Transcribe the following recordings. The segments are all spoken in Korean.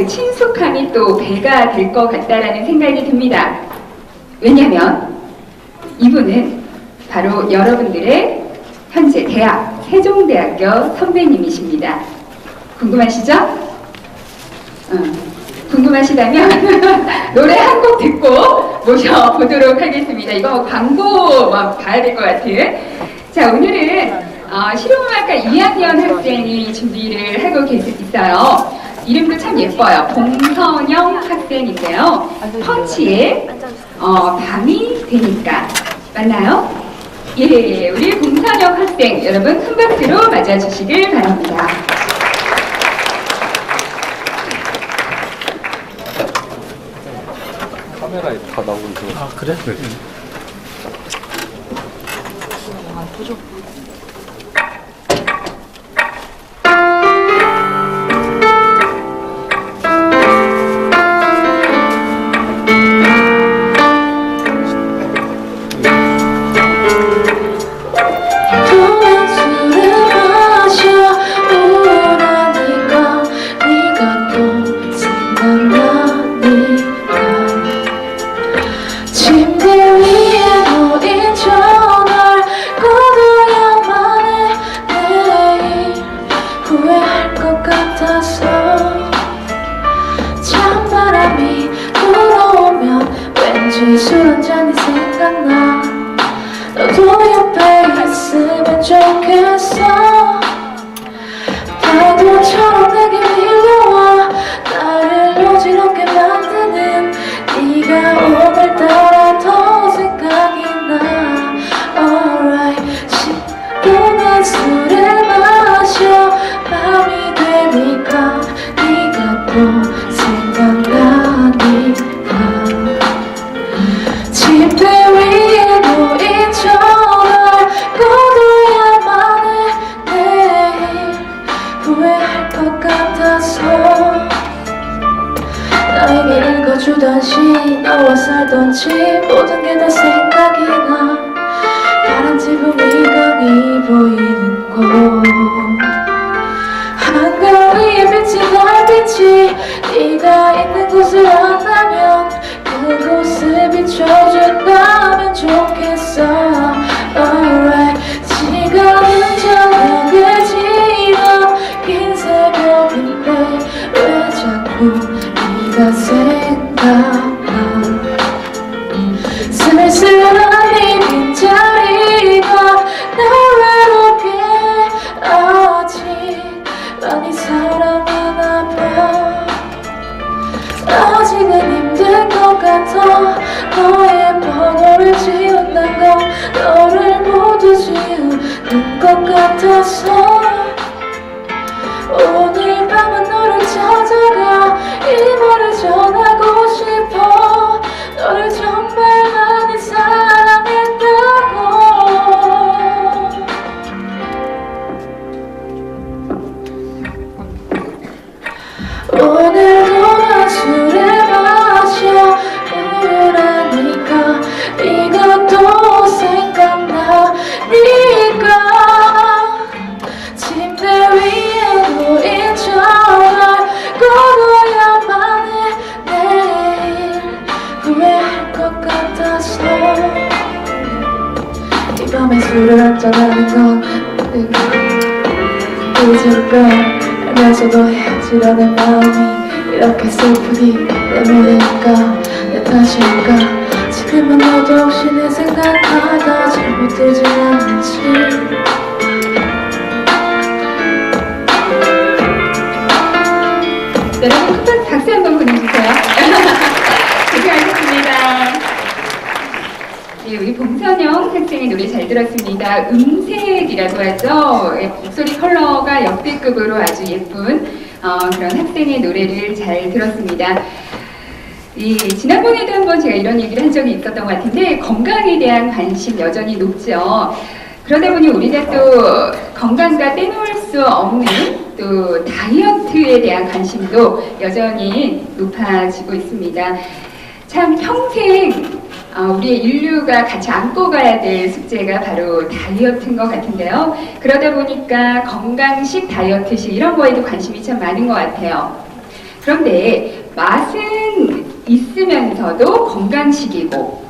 그 친숙함이 또 배가 될 것 같다라는 생각이 듭니다. 왜냐하면 이분은 바로 여러분들의 현재 대학, 세종대학교 선배님이십니다. 궁금하시죠? 궁금하시다면 노래 한 곡 듣고 모셔보도록 하겠습니다. 이거 광고 막 봐야 될 것 같은. 자, 오늘은 실용음악과 2학년 학생이 준비를 하고 있어요. 이름도 참 예뻐요. 봉선영 학생인데요. 펀치의 밤이 되니까. 맞나요? 예, 우리 봉선영 학생 여러분 큰 박수로 맞아주시길 바랍니다. 카메라에 다 나오고 있어. 아, 그래? 네. 보조. 술 한잔이 생각나. 너도 옆에 있으면 좋겠어. 파도처럼 내게 밀려와 나를 어지럽게 만드는 네가 오늘따라 더 생각이 나. Alright, 시원한 술을 마셔. 밤이 되니까 네가 또 생각나니까. 침대 위에 놓인 전화를 꺼둬야만 해. 내일 후회할 것 같아서. 나에게 읽어주던 시, 너와 살던 집, 모든 게 다 생각이 나. 파란 지붕이 강이 보이는 곳, 한강 위에 비친 달빛이 네가 있는 곳을 안다면 그곳을 비춰준다면 좋겠어. Alright, 시간은 저녁에 지나 긴 새벽인데 왜 자꾸 네가 생각나. 쓸쓸한 이 빈자리가 날 외롭게 아직 많이 사랑하나 봐. 아직은 힘든 것 같아. 너의 번호를 지운다는 건 너를 모두 지우는 것 같아서. 오늘 밤은 너를 찾아가 이 말을 전하고 싶어. 너를 정말 많이 사랑했다고. 오늘도 난 술을 마셔. 우울하니까 이것도 생각나니까. 침대 위에 놓인 전화를 꺼둬야만 해. 내일 후회할 것 같아서. 이 밤에 술을 한잔하는 건 잊을 걸 알면서도 헤어지려는 마음이 이렇게 슬프기 때문일까. 내 탓일까. 지금은 너도 혹시 내 생각하다 잘못되진 않는지. 여러분 큰 박수 한번 보내주세요. 고생하셨습니다. 네, 우리 봉선영 학생의 노래 잘 들었습니다. 음색이라고 하죠. 목소리 컬러가 역대급으로 아주 예쁜 그런 학생의 노래를 잘 들었습니다. 지난번에도 한번 제가 이런 얘기를 한 적이 있었던 것 같은데 건강에 대한 관심 여전히 높죠. 그러다 보니 우리가 또 건강과 떼놓을 수 없는 또 다이어트에 대한 관심도 여전히 높아지고 있습니다. 참 평생 우리의 인류가 같이 안고 가야 될 숙제가 바로 다이어트인 것 같은데요. 그러다 보니까 건강식, 다이어트식 이런 거에도 관심이 참 많은 것 같아요. 그런데 맛은 있으면서도 건강식이고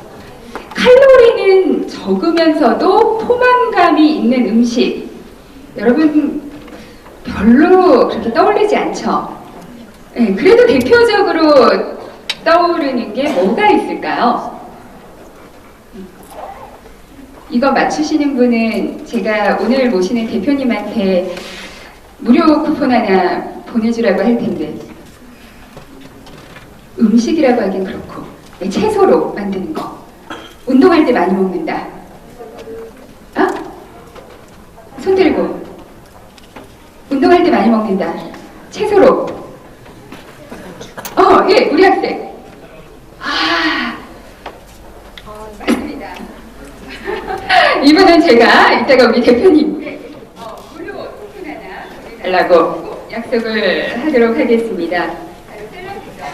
칼로리는 적으면서도 포만감이 있는 음식. 여러분 별로 그렇게 떠올리지 않죠? 네, 그래도 대표적으로 떠오르는 게 뭐가 있을까요? 이거 맞추시는 분은 제가 오늘 모시는 대표님한테 무료 쿠폰 하나 보내주라고 할 텐데, 음식이라고 하긴 그렇고 네, 채소로 만드는 거. 운동할 때 많이 먹는다. 어? 손 들고. 운동할 때 많이 먹는다. 채소로. 예, 우리 학생. 맞습니다. 이분은 제가 이따가 우리 대표님 무료 쿠폰 하나 보내달라고 약속을 하도록 하겠습니다. 바로 샐러드죠.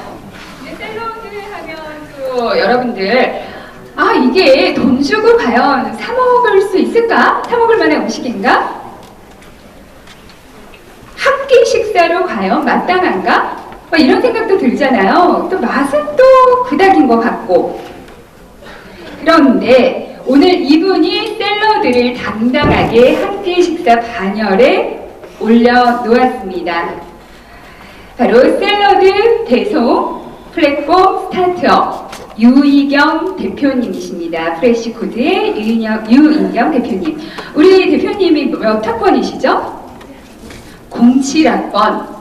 근데 샐러드 하면 또 여러분들 이게 돈 주고 과연 사 먹을 수 있을까? 사 먹을 만한 음식인가? 한 끼 식사로 과연 마땅한가? 이런 생각도 들잖아요. 또 맛은 또 그닥인 것 같고. 그런데 오늘 이분이 샐러드를 당당하게 한 끼 식사 반열에 올려놓았습니다. 바로 샐러드 배송 플랫폼 스타트업 유희경 대표님이십니다. 프레시코드의 유인경 대표님. 우리 대표님이 몇 학번이시죠? 07학번.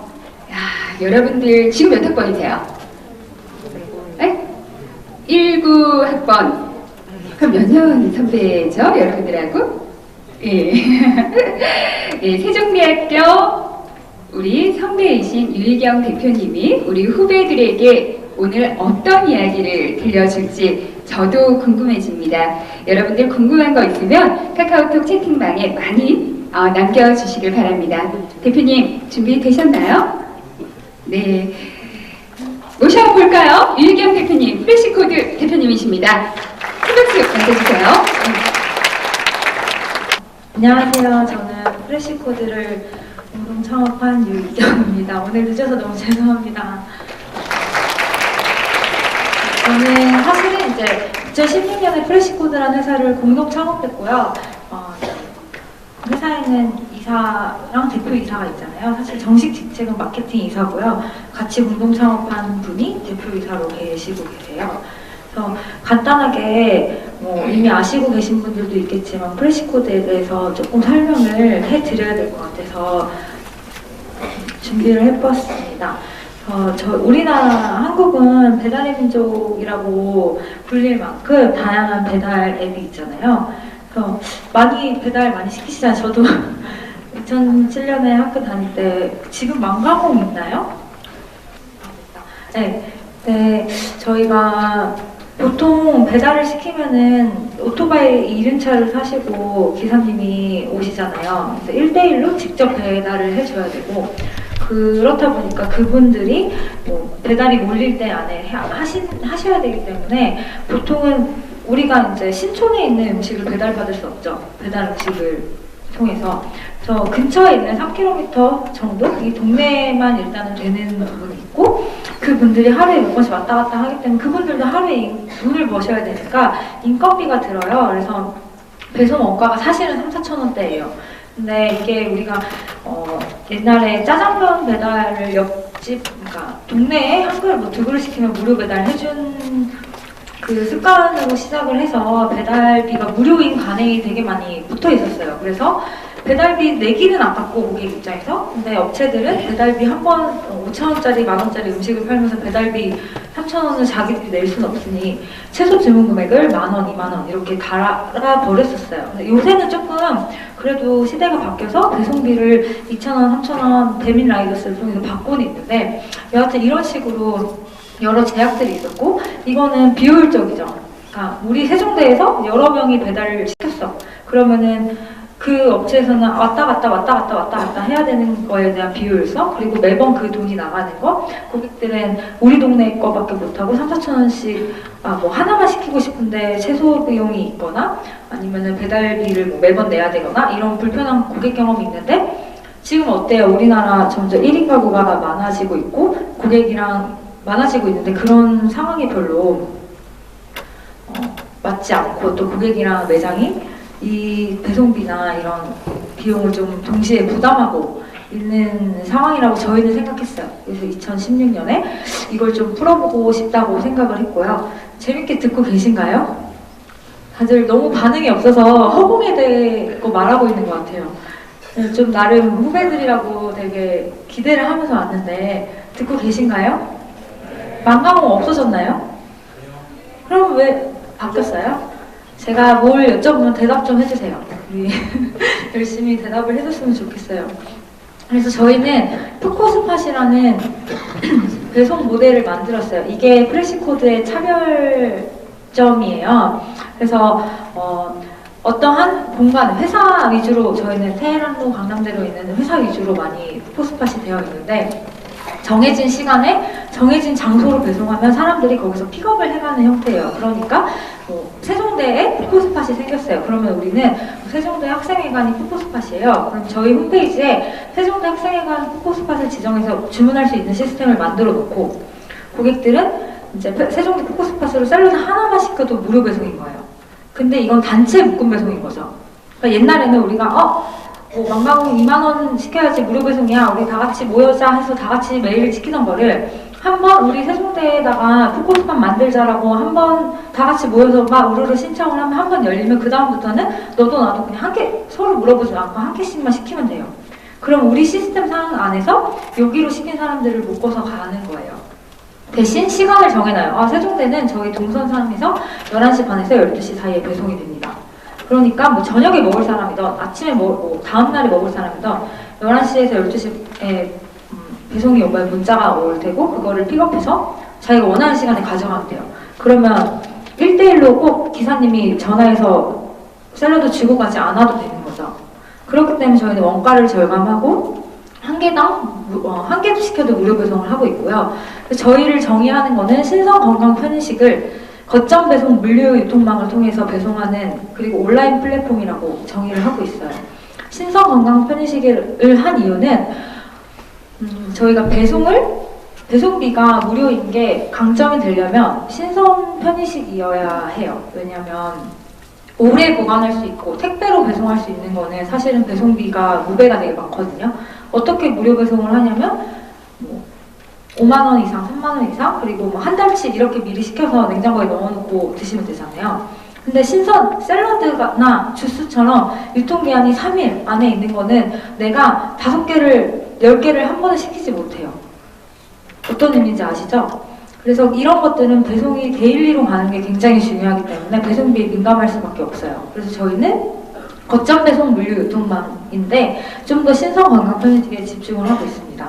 여러분들 지금 몇 학번이세요? 네? 19학번. 그럼 몇 년 선배죠? 여러분들하고? 예. 예, 세종대학교 우리 선배이신 유희경 대표님이 우리 후배들에게 오늘 어떤 이야기를 들려줄지 저도 궁금해집니다. 여러분들 궁금한 거 있으면 카카오톡 채팅방에 많이 남겨주시길 바랍니다. 대표님 준비되셨나요? 네. 모셔볼까요? 유희경 대표님, 프레시코드 대표님이십니다. 큰 박수 맞춰주세요. 안녕하세요. 저는 프레시코드를 공동 창업한 유희경입니다. 오늘 늦어서 너무 죄송합니다. 저는 사실은 이제 2016년에 프레시코드라는 회사를 공동 창업했고요. 회사에는 이사랑 대표 이사가 있잖아요. 사실 정식 직책은 마케팅 이사고요. 같이 공동 창업한 분이 대표 이사로 계시고 계세요. 그래서 간단하게 이미 아시고 계신 분들도 있겠지만 프레시코드에 대해서 조금 설명을 해드려야 될 것 같아서 준비를 해봤습니다. 우리나라 한국은 배달의 민족이라고 불릴 만큼 다양한 배달 앱이 있잖아요. 그래서 배달 많이 시키시잖아요. 저도 2007년에 학교 다닐 때 지금 망가공 있나요? 네. 네, 저희가 보통 배달을 시키면은 오토바이 2륜차를 사시고 기사님이 오시잖아요. 그래서 1대1로 직접 배달을 해줘야 되고, 그렇다 보니까 그분들이 배달이 몰릴 때 안에 하셔야 되기 때문에 보통은 우리가 이제 신촌에 있는 음식을 배달받을 수 없죠. 배달 음식을 통해서. 그래서 근처에 있는 3km 정도? 이 동네만 일단은 되는 부분이 있고, 그분들이 하루에 몇 번씩 왔다 갔다 하기 때문에 그분들도 하루에 돈을 버셔야 되니까 인건비가 들어요. 그래서 배송 원가가 사실은 3,4천 원대예요. 근데 이게 우리가 옛날에 짜장면 배달을 옆집, 그러니까 동네에 한 그릇 두 그릇 시키면 무료 배달 해준 그 습관으로 시작을 해서 배달비가 무료인 관행이 되게 많이 붙어 있었어요. 그래서 배달비 내기는 아깝고 고객 입장에서, 근데 업체들은 배달비 한 번 5,000원짜리, 만원짜리 음식을 팔면서 배달비 3,000원을 자기들이 낼 수는 없으니 최소 주문 금액을 만원, 2만원 이렇게 갈아버렸었어요. 요새는 조금 그래도 시대가 바뀌어서 배송비를 2,000원, 3,000원 배민 라이더스를 통해서 받고는 있는데, 여하튼 이런 식으로 여러 제약들이 있었고, 이거는 비효율적이죠. 그러니까 우리 세종대에서 여러 명이 배달을 시켰어. 그러면은 그 업체에서는 왔다 갔다 해야 되는 거에 대한 비효율성, 그리고 매번 그 돈이 나가는 거, 고객들은 우리 동네 거밖에 못하고 3,4,000원씩 하나만 시키고 싶은데 최소 비용이 있거나 아니면은 배달비를 매번 내야 되거나 이런 불편한 고객 경험이 있는데, 지금 어때요? 우리나라 점점 1인 가구가 많아지고 있고 고객이랑 많아지고 있는데 그런 상황이 별로 맞지 않고 또 고객이랑 매장이 이 배송비나 이런 비용을 좀 동시에 부담하고 있는 상황이라고 저희는 생각했어요. 그래서 2016년에 이걸 좀 풀어보고 싶다고 생각을 했고요. 재밌게 듣고 계신가요? 다들 너무 반응이 없어서 허공에 대고 말하고 있는 것 같아요. 좀 나름 후배들이라고 되게 기대를 하면서 왔는데 듣고 계신가요? 망가몽 없어졌나요? 그럼 왜 바뀌었어요? 제가 뭘 여쭤보면 대답 좀 해주세요. 우리 열심히 대답을 해줬으면 좋겠어요. 그래서 저희는 푸코스팟이라는 배송 모델을 만들었어요. 이게 프레시코드의 차별점이에요. 그래서 어떠한 공간, 회사 위주로 저희는 테헤란로 강남대로 있는 회사 위주로 많이 푸코스팟이 되어 있는데 정해진 시간에 정해진 장소로 배송하면 사람들이 거기서 픽업을 해가는 형태예요. 그러니까 세종대에 푸코스팟이 생겼어요. 그러면 우리는 세종대 학생회관이 푸코스팟이에요. 그럼 저희 홈페이지에 세종대 학생회관 푸코스팟을 지정해서 주문할 수 있는 시스템을 만들어 놓고 고객들은 이제 세종대 푸코스팟으로 샐러드 하나만 시켜도 무료 배송인 거예요. 근데 이건 단체 묶음 배송인 거죠. 그러니까 옛날에는 우리가 망가공 2만원 시켜야지 무료 배송이야. 우리 다 같이 모여자 해서 다 같이 메일을 시키던 거를 한번 우리 세종대에다가 푸코스팟 만들자라고 한번 다 같이 모여서 막 우르르 신청을 하면 한 번 열리면 그 다음부터는 너도 나도 그냥 한 개 서로 물어보지 않고 한 개씩만 시키면 돼요. 그럼 우리 시스템 상황 안에서 여기로 시킨 사람들을 묶어서 가는 거예요. 대신 시간을 정해놔요. 세종대는 저희 동선상에서 11시 반에서 12시 사이에 배송이 됩니다. 그러니까 뭐 저녁에 먹을 사람이든 아침에 다음날에 먹을 사람이든 11시에서 12시에 배송이 오면 문자가 올 테고 그거를 픽업해서 자기가 원하는 시간에 가져가면 돼요. 그러면 1대1로 꼭 기사님이 전화해서 샐러드 주고 가지 않아도 되는 거죠. 그렇기 때문에 저희는 원가를 절감하고 한 개당 한 개도 시켜도 무료 배송을 하고 있고요. 저희를 정의하는 거는 신선 건강 편의식을 거점 배송 물류 유통망을 통해서 배송하는 그리고 온라인 플랫폼이라고 정의를 하고 있어요. 신선 건강 편의식을 한 이유는 저희가 배송비가 무료인 게 강점이 되려면 신선 편의식이어야 해요. 왜냐면 오래 보관할 수 있고 택배로 배송할 수 있는 거는 사실은 배송비가 무배가 되게 많거든요. 어떻게 무료 배송을 하냐면 5만 원 이상, 3만 원 이상, 그리고 한 달치 이렇게 미리 시켜서 냉장고에 넣어놓고 드시면 되잖아요. 근데 신선 샐러드나 주스처럼 유통기한이 3일 안에 있는 거는 내가 5개를, 10개를 한 번에 시키지 못해요. 어떤 의미인지 아시죠? 그래서 이런 것들은 배송이 데일리로 가는 게 굉장히 중요하기 때문에 배송비에 민감할 수밖에 없어요. 그래서 저희는 거점 배송 물류 유통망인데 좀 더 신선 건강 편의식에 집중을 하고 있습니다.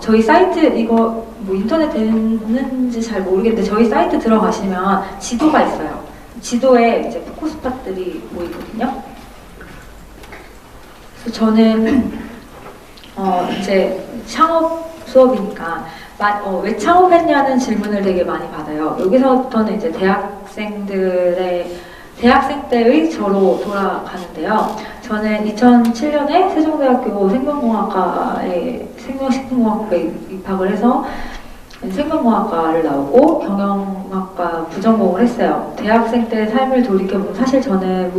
저희 사이트 이거 인터넷 되는지 잘 모르겠는데 저희 사이트 들어가시면 지도가 있어요. 지도에 이제 푸코스팟들이 보이거든요. 그래서 저는 이제 창업 수업이니까 왜 창업했냐는 질문을 되게 많이 받아요. 여기서부터는 이제 대학생 때의 저로 돌아가는데요. 저는 2007년에 세종대학교 생명공학과에 생명식품공학부에 입학을 해서 생명공학과를 나오고 경영학과 부전공을 했어요. 대학생 때 삶을 돌이켜보면 사실 저는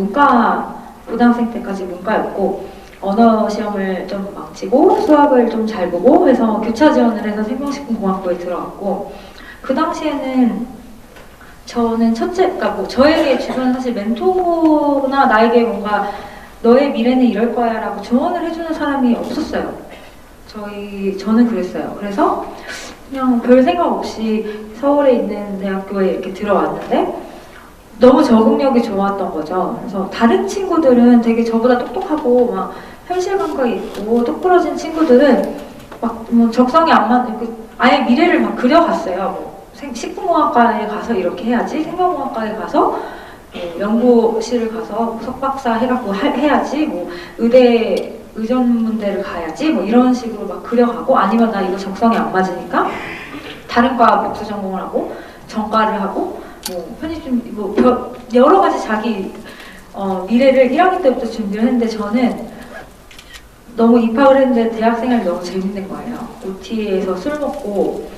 고등학생 때까지 문과였고 언어 시험을 좀 망치고 수학을 좀 잘 보고 해서 교차 지원을 해서 생명식품공학부에 들어갔고 그 당시에는 저는 그러니까 저에게 주변 사실 멘토나 나에게 뭔가 너의 미래는 이럴 거야 라고 조언을 해주는 사람이 없었어요. 저는 그랬어요. 그래서 그냥 별 생각 없이 서울에 있는 대학교에 이렇게 들어왔는데 너무 적응력이 좋았던 거죠. 그래서 다른 친구들은 되게 저보다 똑똑하고 막 현실 감각이 있고 똑부러진 친구들은 막 적성이 안 맞는 아예 미래를 막 그려갔어요. 식품공학과에 가서 이렇게 해야지, 생명공학과에 가서 연구실을 가서 석박사 해갖고 해야지, 의대 의전문대를 가야지, 이런 식으로 막 그려가고 아니면 나 이거 적성이 안 맞으니까 다른 과 복수 전공을 하고 전과를 하고 편의점 여러 가지 자기 미래를 1학년 때부터 준비를 했는데 저는 너무 입학을 했는데 대학생활이 너무 재밌는 거예요. OT에서 술 먹고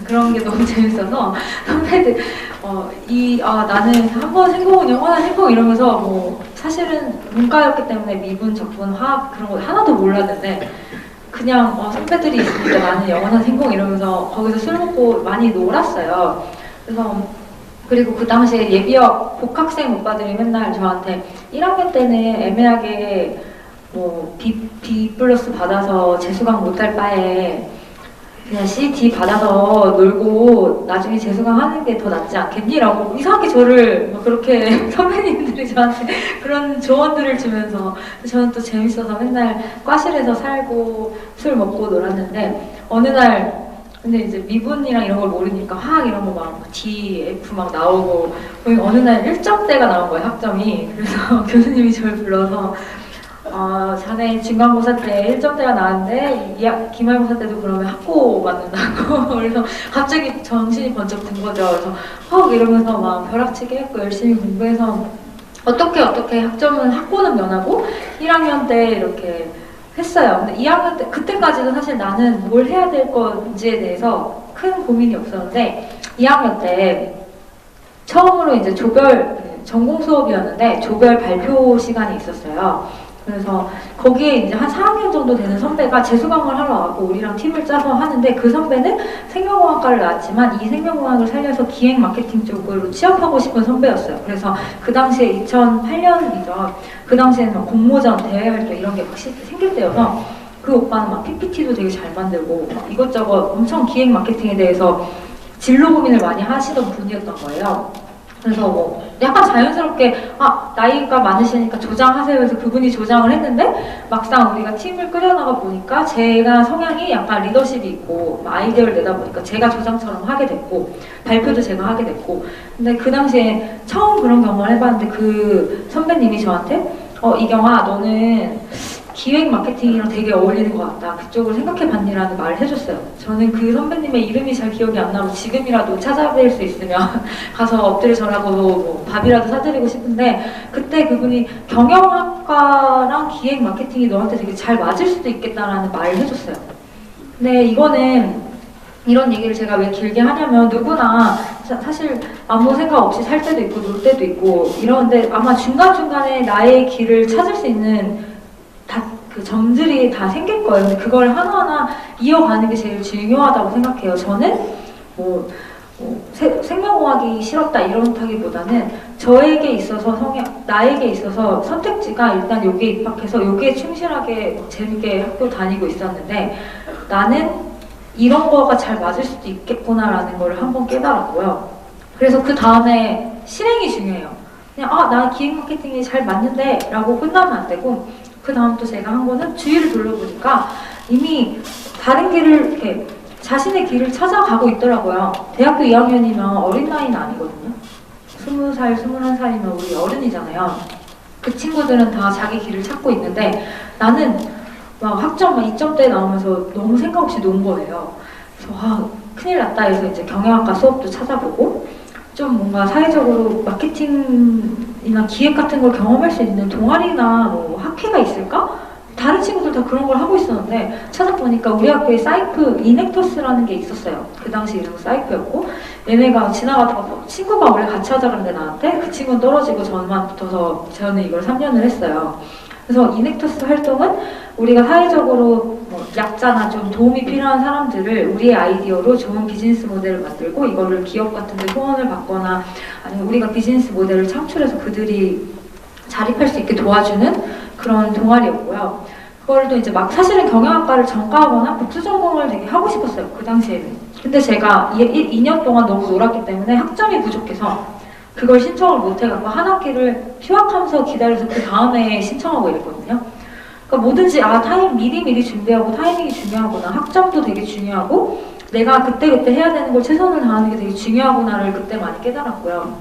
그런 게 너무 재밌어서 선배들 나는 한 번 행복은 영원한 행복 이러면서 뭐 사실은 문과였기 때문에 미분, 적분, 화학 그런 거 하나도 몰랐는데 그냥 선배들이 있으니까 나는 영원한 행복 이러면서 거기서 술 먹고 많이 놀았어요. 그래서 그리고 그 당시에 예비역 복학생 오빠들이 맨날 저한테 1학년 때는 애매하게 뭐 B 플러스 받아서 재수강 못할 바에 그냥 C, D 받아서 놀고 나중에 재수강 하는 게 더 낫지 않겠니? 라고 이상하게 저를 막 그렇게 선배님들이 저한테 그런 조언들을 주면서 저는 또 재밌어서 맨날 과실에서 살고 술 먹고 놀았는데 어느 날 근데 이제 미분이랑 이런 걸 모르니까 화학 이런 거 막 D, F 막 나오고 어느 날 1점대가 나온 거예요, 학점이. 그래서 교수님이 저를 불러서 자네 중간고사 때 1점대가 나왔는데 기말고사 때도 그러면 학고 맞는다고 그래서 갑자기 정신이 번쩍 든 거죠. 그래서 이러면서 막 벼락치기 했고 열심히 공부해서 어떻게 학점은 학고는 면하고 1학년 때 이렇게 했어요. 근데 2학년 때 그때까지도 사실 나는 뭘 해야 될 건지에 대해서 큰 고민이 없었는데 2학년 때 처음으로 이제 전공 수업이었는데 조별 발표 시간이 있었어요. 그래서 거기에 이제 한 4학년 정도 되는 선배가 재수강을 하러 와고 우리랑 팀을 짜서 하는데 그 선배는 생명공학과를 나왔지만 이 생명공학을 살려서 기획 마케팅 쪽으로 취업하고 싶은 선배였어요. 그래서 그 당시에 2008년이죠. 그 당시에는 막 공모전, 대외활동 이런 게 막 생길 때여서 그 오빠는 막 PPT도 되게 잘 만들고 막 이것저것 엄청 기획 마케팅에 대해서 진로 고민을 많이 하시던 분이었던 거예요. 그래서 뭐 약간 자연스럽게 나이가 많으시니까 조장하세요 해서 그분이 조장을 했는데 막상 우리가 팀을 끌어나가 보니까 제가 성향이 약간 리더십이 있고 아이디어를 내다 보니까 제가 조장처럼 하게 됐고 발표도 제가 하게 됐고 근데 그 당시에 처음 그런 경험을 해봤는데 그 선배님이 저한테 이경아 너는 기획 마케팅이랑 되게 어울리는 것 같다. 그쪽을 생각해봤니라는 말을 해줬어요. 저는 그 선배님의 이름이 잘 기억이 안 나고 지금이라도 찾아뵐 수 있으면 가서 엎드려 절하고 뭐 밥이라도 사드리고 싶은데 그때 그분이 경영학과랑 기획 마케팅이 너한테 되게 잘 맞을 수도 있겠다라는 말을 해줬어요. 근데 이거는 이런 얘기를 제가 왜 길게 하냐면 누구나 사실 아무 생각 없이 살 때도 있고 놀 때도 있고 이러는데 아마 중간중간에 나의 길을 찾을 수 있는 그 점들이 다 생길 거예요. 근데 그걸 하나하나 이어가는 게 제일 중요하다고 생각해요. 저는 생명공학이 싫었다 이런다기보다는 저에게 있어서 나에게 있어서 선택지가 일단 여기에 입학해서 여기에 충실하게 재밌게 학교 다니고 있었는데 나는 이런 거가 잘 맞을 수도 있겠구나라는 걸 한번 깨달았고요. 그래서 그 다음에 실행이 중요해요. 그냥 나 기획 마케팅이 잘 맞는데 라고 끝나면 안 되고 그 다음 또 제가 한 거는 주위를 둘러보니까 이미 다른 길을 이렇게 자신의 길을 찾아가고 있더라고요. 대학교 2학년이면 어린 나이는 아니거든요. 20살, 21살이면 우리 어른이잖아요. 그 친구들은 다 자기 길을 찾고 있는데 나는 막 학점 2점대 나오면서 너무 생각 없이 논 거예요. 그래서 큰일 났다 해서 이제 경영학과 수업도 찾아보고 좀 뭔가 사회적으로 마케팅이나 기획 같은 걸 경험할 수 있는 동아리나 뭐 학회가 있을까? 다른 친구들 다 그런 걸 하고 있었는데 찾아보니까 우리 학교에 사이프 이넥터스라는 게 있었어요. 그 당시 이름은 사이프였고 얘네가 지나가다가 친구가 원래 같이 하자 그랬는데 나한테 그 친구는 떨어지고 저만 붙어서 저는 이걸 3년을 했어요. 그래서 이넥터스 활동은 우리가 사회적으로 약자나 좀 도움이 필요한 사람들을 우리의 아이디어로 좋은 비즈니스 모델을 만들고 이거를 기업 같은 데 후원을 받거나 아니면 우리가 비즈니스 모델을 창출해서 그들이 자립할 수 있게 도와주는 그런 동아리였고요. 그걸 또 이제 사실은 경영학과를 전과하거나 복수 전공을 되게 하고 싶었어요. 그 당시에는. 근데 제가 2년 동안 너무 놀았기 때문에 학점이 부족해서 그걸 신청을 못 해갖고 한 학기를 휴학하면서 기다려서 그 다음에 신청하고 이랬거든요. 그러니까 뭐든지 미리 준비하고 타이밍이 중요하구나. 학점도 되게 중요하고 내가 그때그때 해야 되는 걸 최선을 다하는 게 되게 중요하구나를 그때 많이 깨달았고요.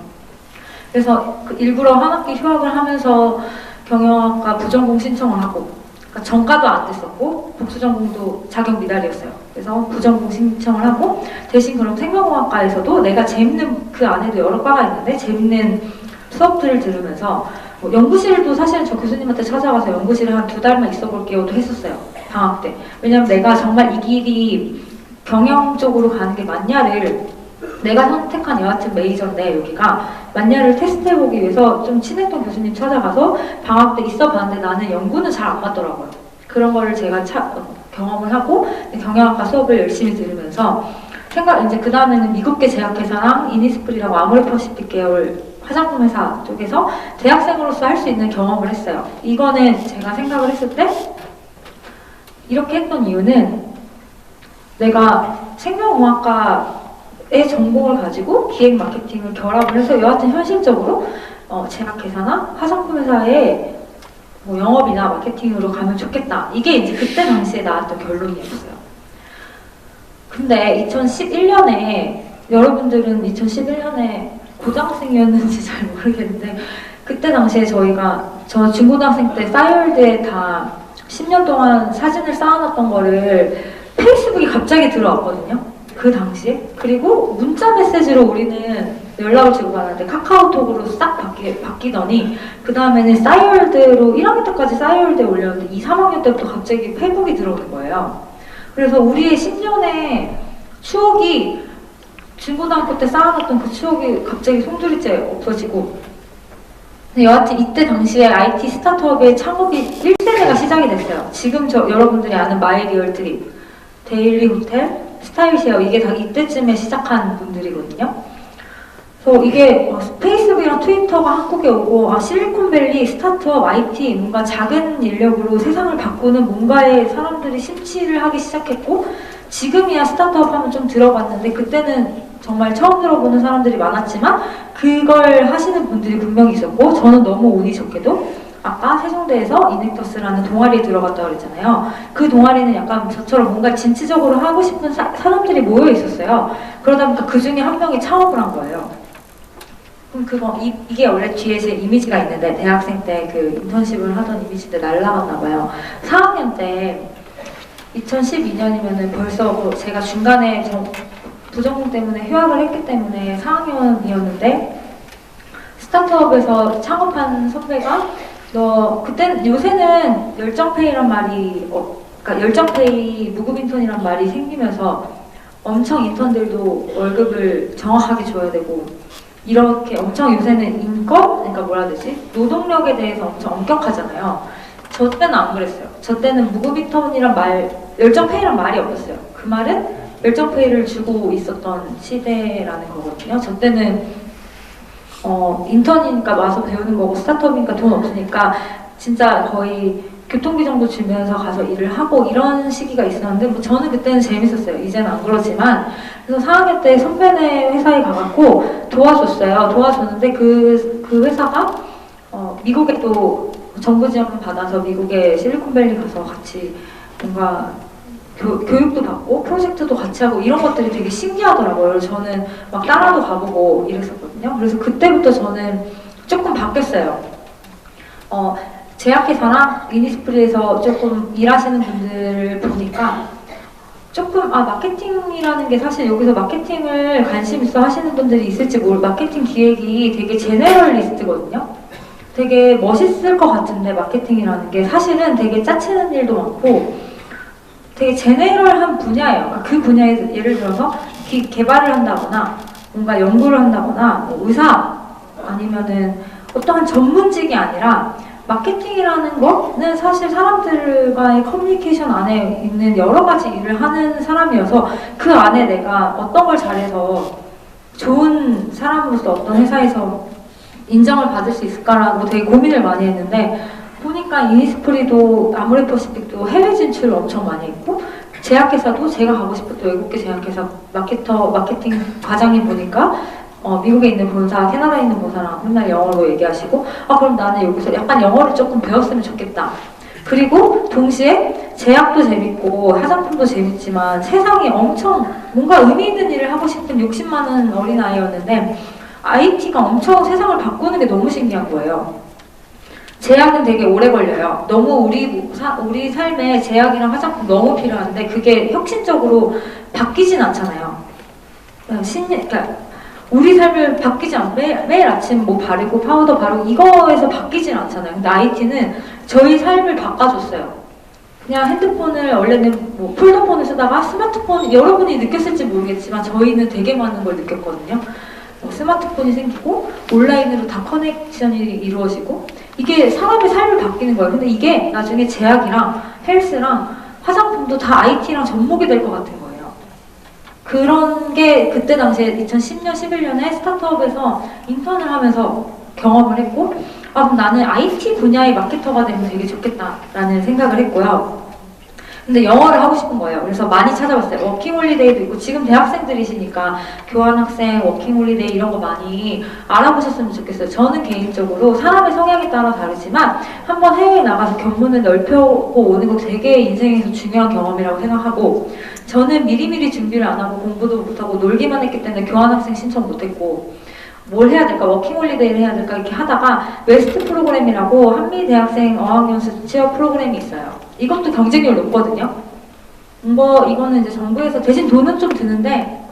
그래서 일부러 한 학기 휴학을 하면서 경영학과 부전공 신청을 하고 그러니까 전과도 안 됐었고 복수전공도 자격 미달이었어요. 그래서 부전공 신청을 하고 대신 그럼 생명공학과에서도 내가 재밌는 그 안에도 여러 과가 있는데 재밌는 수업들을 들으면서 뭐 연구실도 사실은 저 교수님한테 찾아가서 연구실에 한 2달만 있어 볼게요도 했었어요. 방학 때. 왜냐면 내가 정말 이 길이 경영 쪽으로 가는 게 맞냐를 내가 선택한 여하튼 메이저인데 여기가 맞냐를 테스트해보기 위해서 좀 친했던 교수님 찾아가서 방학 때 있어 봤는데 나는 연구는 잘 안 맞더라고요. 그런 거를 제가 경험을 하고 경영학과 수업을 열심히 들으면서 이제 그 다음에는 미국계 제약회사랑 이니스프리라고 아모레퍼시픽 계열 화장품 회사 쪽에서 대학생으로서 할 수 있는 경험을 했어요. 이거는 제가 생각을 했을 때 이렇게 했던 이유는 내가 생명공학과의 전공을 가지고 기획 마케팅을 결합을 해서 여하튼 현실적으로 제약회사나 화장품 회사에 뭐 영업이나 마케팅으로 가면 좋겠다. 이게 이제 그때 당시에 나왔던 결론이었어요. 근데 2011년에 여러분들은 2011년에 고등학생이었는지 잘 모르겠는데 그때 당시에 저 중고등학생 때 싸이월드에 다 10년 동안 사진을 쌓아놨던 거를 페이스북이 갑자기 들어왔거든요. 그 당시에. 그리고 문자 메시지로 우리는 연락을 주고받았는데 카카오톡으로 싹 바뀌더니 그 다음에는 싸이월드로 1학년 때까지 싸이월드에 올렸는데 2, 3학년 때부터 갑자기 페북이 들어오는 거예요. 그래서 우리의 10년의 추억이 중고등학교 때 쌓아놨던 그 추억이 갑자기 송두리째 없어지고 여하튼 이때 당시에 IT 스타트업의 창업이 1세대가 시작이 됐어요. 지금 여러분들이 아는 마이리얼트립, 데일리 호텔, 스타일쉐어 이게 다 이때쯤에 시작한 분들이거든요. 그래서 이게 페이스북이랑 트위터가 한국에 오고 실리콘밸리 스타트업 IT 뭔가 작은 인력으로 세상을 바꾸는 뭔가에 사람들이 심취를 하기 시작했고 지금이야 스타트업 하면 좀 들어봤는데 그때는 정말 처음 들어보는 사람들이 많았지만 그걸 하시는 분들이 분명히 있었고 저는 너무 운이 좋게도 아까 세종대에서 이넥터스라는 동아리에 들어갔다고 그랬잖아요. 그 동아리는 약간 저처럼 뭔가 진취적으로 하고 싶은 사람들이 모여 있었어요. 그러다 보니까 그 중에 한 명이 창업을 한 거예요. 그럼 이게 원래 뒤에 제 이미지가 있는데 대학생 때 그 인턴십을 하던 이미지인데 날라갔나 봐요. 4학년 때 2012년이면은 벌써 제가 중간에 부전공 때문에 휴학을 했기 때문에 4학년이었는데 스타트업에서 창업한 선배가 그때 요새는 열정페이란 말이 그러니까 열정페이 무급인턴이란 말이 생기면서 엄청 인턴들도 월급을 정확하게 줘야 되고 이렇게 엄청 요새는 인권? 그러니까 뭐라 해야 되지? 노동력에 대해서 엄청 엄격하잖아요. 저 때는 안 그랬어요. 저 때는 무급인턴이란 열정페이란 말이 없었어요. 그 말은 열정페이를 주고 있었던 시대라는 거거든요. 저 때는 인턴이니까 와서 배우는 거고 스타트업이니까 돈 없으니까 진짜 거의 교통비 정도 주면서 가서 일을 하고 이런 시기가 있었는데 뭐 저는 그때는 재밌었어요. 이제는 안 그러지만 그래서 4학년 때 선배네 회사에 가갖고 도와줬어요. 도와줬는데 그 회사가 미국에 또 정부 지원 받아서 미국에 실리콘밸리 가서 같이 뭔가 교육도 받고 프로젝트도 같이 하고 이런 것들이 되게 신기하더라고요. 그래서 저는 막 따라도 가보고 이랬었거든요. 그래서 그때부터 저는 조금 바뀌었어요. 제약회사랑 이니스프리에서 조금 일하시는 분들을 보니까 조금 마케팅이라는 게 사실 여기서 마케팅을 관심 있어 하시는 분들이 있을지 마케팅 기획이 되게 제너럴리스트거든요. 되게 멋있을 것 같은데 마케팅이라는 게 사실은 되게 짜치는 일도 많고 되게 제네럴한 분야예요. 그러니까 그 분야에서 예를 들어서 개발을 한다거나 뭔가 연구를 한다거나 뭐 의사 아니면은 어떠한 전문직이 아니라 마케팅이라는 거는 사실 사람들과의 커뮤니케이션 안에 있는 여러 가지 일을 하는 사람이어서 그 안에 내가 어떤 걸 잘해서 좋은 사람으로서 어떤 회사에서 인정을 받을 수 있을까라고 되게 고민을 많이 했는데 보니까 이니스프리도 아모레퍼시픽도 해외 진출을 엄청 많이 했고 제약회사도 제가 가고 싶었던 외국계 제약회사 마케팅 과장님 보니까 미국에 있는 본사, 캐나다에 있는 본사랑 맨날 영어로 얘기하시고 그럼 나는 여기서 약간 영어를 조금 배웠으면 좋겠다. 그리고 동시에 제약도 재밌고 화장품도 재밌지만 세상에 엄청 뭔가 의미 있는 일을 하고 싶은 욕심 많은 어린아이였는데 IT가 엄청 세상을 바꾸는 게 너무 신기한 거예요. 제약은 되게 오래 걸려요. 너무 우리 삶에 제약이랑 화장품 너무 필요한데 그게 혁신적으로 바뀌진 않잖아요. 그러니까 우리 삶을 바뀌지 않, 매일 아침 뭐 바르고 파우더 바르고 이거에서 바뀌진 않잖아요. 근데 IT는 저희 삶을 바꿔줬어요. 그냥 핸드폰을 원래는 뭐 폴더폰을 쓰다가 스마트폰, 여러분이 느꼈을지 모르겠지만 저희는 되게 많은 걸 느꼈거든요. 스마트폰이 생기고 온라인으로 다 커넥션이 이루어지고 이게 사람의 삶을 바뀌는 거예요. 근데 이게 나중에 제약이랑 헬스랑 화장품도 다 IT랑 접목이 될 것 같은 거예요. 그런 게 그때 당시에 2010년, 11년에 스타트업에서 인턴을 하면서 경험을 했고 아, 그럼 나는 IT 분야의 마케터가 되면 되게 좋겠다라는 생각을 했고요. 근데 영어를 하고 싶은 거예요. 그래서 많이 찾아봤어요. 워킹홀리데이도 있고 지금 대학생들이시니까 교환학생, 워킹홀리데이 이런 거 많이 알아보셨으면 좋겠어요. 저는 개인적으로 사람의 성향에 따라 다르지만 한번 해외에 나가서 견문을 넓혀고 오는 거 되게 인생에서 중요한 경험이라고 생각하고 저는 미리미리 준비를 안 하고 공부도 못하고 놀기만 했기 때문에 교환학생 신청 못했고 뭘 해야 될까, 워킹홀리데이를 해야 될까 이렇게 하다가 웨스트 프로그램이라고 한미 대학생 어학연수 취업 프로그램이 있어요. 이것도 경쟁률 높거든요. 이거는 이제 정부에서 대신 돈은 좀 드는데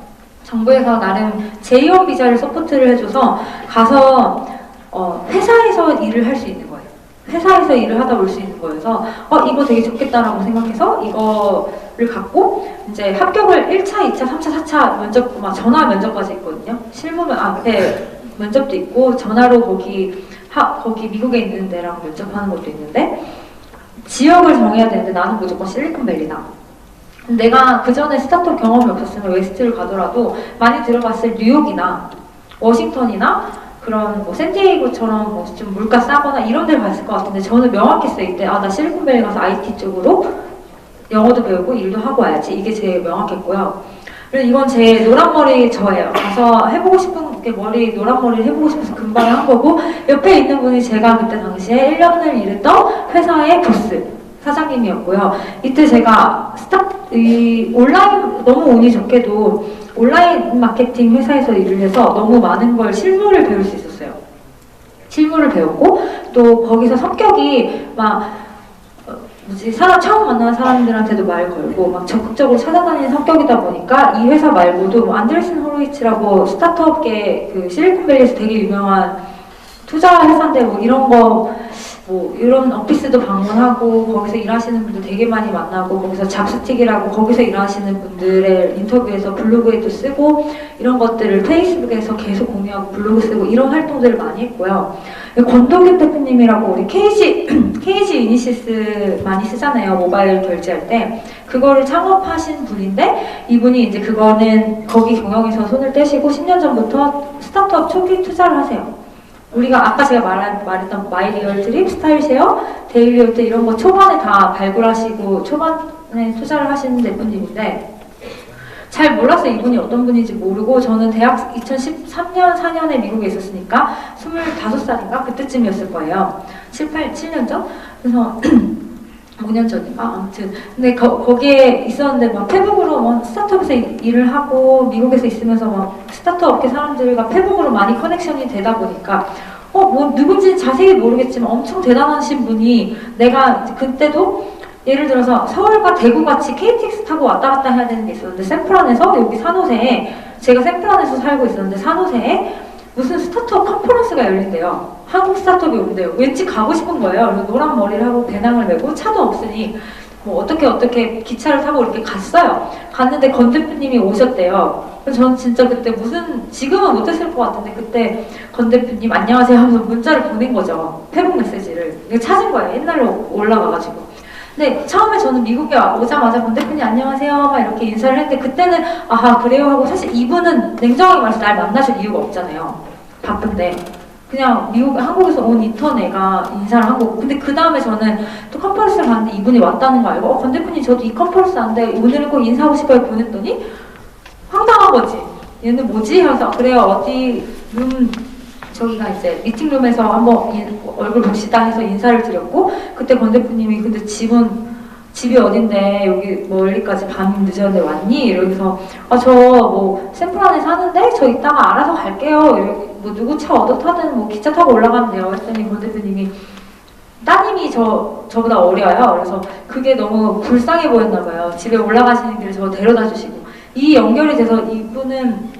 정부에서 나름 J1 비자를 서포트를 해줘서 가서 회사에서 일을 할 수 있는 거예요. 회사에서 일을 하다 올 수 있는 거여서 이거 되게 좋겠다라고 생각해서 이거를 갖고 이제 합격을 1차, 2차, 3차, 4차 면접, 막 전화 면접까지 있거든요. 면접도 있고 전화로 거기 미국에 있는 데랑 면접하는 것도 있는데 지역을 정해야 되는데 나는 무조건 실리콘밸리다. 내가 그 전에 스타트업 경험이 없었으면 웨스트를 가더라도 많이 들어봤을 뉴욕이나 워싱턴이나 그런 뭐 샌디에이고처럼 뭐 좀 물가 싸거나 이런 데를 갔을 것 같은데 저는 명확했어요. 이때 나 실리콘밸리 가서 IT 쪽으로 영어도 배우고 일도 하고 와야지. 이게 제일 명확했고요. 그리고 이건 제 노란머리 저예요. 가서 해보고 싶은 게 노란 머리를 해보고 싶어서 금방 한 거고 옆에 있는 분이 제가 그때 당시에 1년을 일했던 회사의 보스 사장님이었고요. 이때 제가 온라인 너무 운이 좋게도 온라인 마케팅 회사에서 일을 해서 너무 많은 걸 실무를 배울 수 있었어요. 실무를 배웠고 또 거기서 성격이 처음 만나는 사람들한테도 말 걸고 막 적극적으로 찾아다니는 성격이다 보니까 이 회사 말고도 안데르슨 호로이츠라고 스타트업계 그 실리콘밸리에서 되게 유명한 투자 회사인데 이런 오피스도 방문하고 거기서 일하시는 분들 되게 많이 만나고 거기서 잡스틱이라고 거기서 일하시는 분들의 인터뷰에서 블로그에도 쓰고 이런 것들을 페이스북에서 계속 공유하고 블로그 쓰고 이런 활동들을 많이 했고요. 권동균 대표님이라고 우리 KG 이니시스 많이 쓰잖아요. 모바일 결제할 때. 그거를 창업하신 분인데 이분이 이제 그거는 거기 경영에서 손을 떼시고 10년 전부터 스타트업 초기 투자를 하세요. 우리가 아까 제가 말했던 마이리얼 트립, 스타일쉐어, 데일리호텔 이런 거 초반에 다 발굴하시고 초반에 투자를 하시는 대표님인데 잘 몰랐어요. 이분이 어떤 분인지 모르고 저는 대학 2013년, 4년에 미국에 있었으니까 25살인가? 그때쯤이었을 거예요. 7년 전? 그래서 5년 전인가? 아무튼 근데 거기에 있었는데 막 페북으로 스타트업에서 일을 하고 미국에서 있으면서 막 스타트업 업계 사람들과 페북으로 많이 커넥션이 되다 보니까 누군지는 자세히 모르겠지만 엄청 대단하신 분이 내가 그때도 예를 들어서 서울과 대구같이 KTX 타고 왔다 갔다 해야 되는 게 있었는데 샌프란에서 여기 산호세에 제가 샌프란에서 살고 있었는데 산호세에 무슨 스타트업 컨퍼런스가 열린대요. 한국 스타트업이 온대요. 왠지 가고 싶은 거예요. 그래서 노란 머리를 하고 배낭을 메고 차도 없으니 어떻게 기차를 타고 이렇게 갔어요. 갔는데 권 대표님이 오셨대요. 그래서 저는 진짜 그때 지금은 못했을 것 같은데 그때 권 대표님 안녕하세요 하면서 문자를 보낸 거죠. 페북 메시지를. 이거 찾은 거예요. 옛날로 올라가가지고. 근데 처음에 저는 미국에 오자마자 권 대표님 안녕하세요 막 이렇게 인사를 했는데 그때는 아하 그래요 하고 사실 이분은 냉정하게 말해서 날 만나줄 이유가 없잖아요. 바쁜데. 그냥 한국에서 온 인턴 애가 인사를 한 거고 근데 그 다음에 저는 또 컨퍼런스를 갔는데 이분이 왔다는 거 알고 권 대표님 저도 이 컨퍼런스 왔는데 오늘은 꼭 인사하고 싶어요 보냈더니 황당한 거지. 얘는 뭐지? 하면서 그래요 어디 저기가 이제 미팅룸에서 한번 얼굴 봅시다 해서 인사를 드렸고 그때 권 대표님이 근데 집이 어딘데 여기 멀리까지 밤 늦었는데 왔니? 이러면서 저 샌프란에 사는데 저 이따가 알아서 갈게요. 누구 차 얻어 타든 기차 타고 올라가면 돼요. 했더니 권 대표님이 따님이 저보다 어려요. 그래서 그게 너무 불쌍해 보였나 봐요. 집에 올라가시는 길에 저 데려다 주시고 이 연결이 돼서 이분은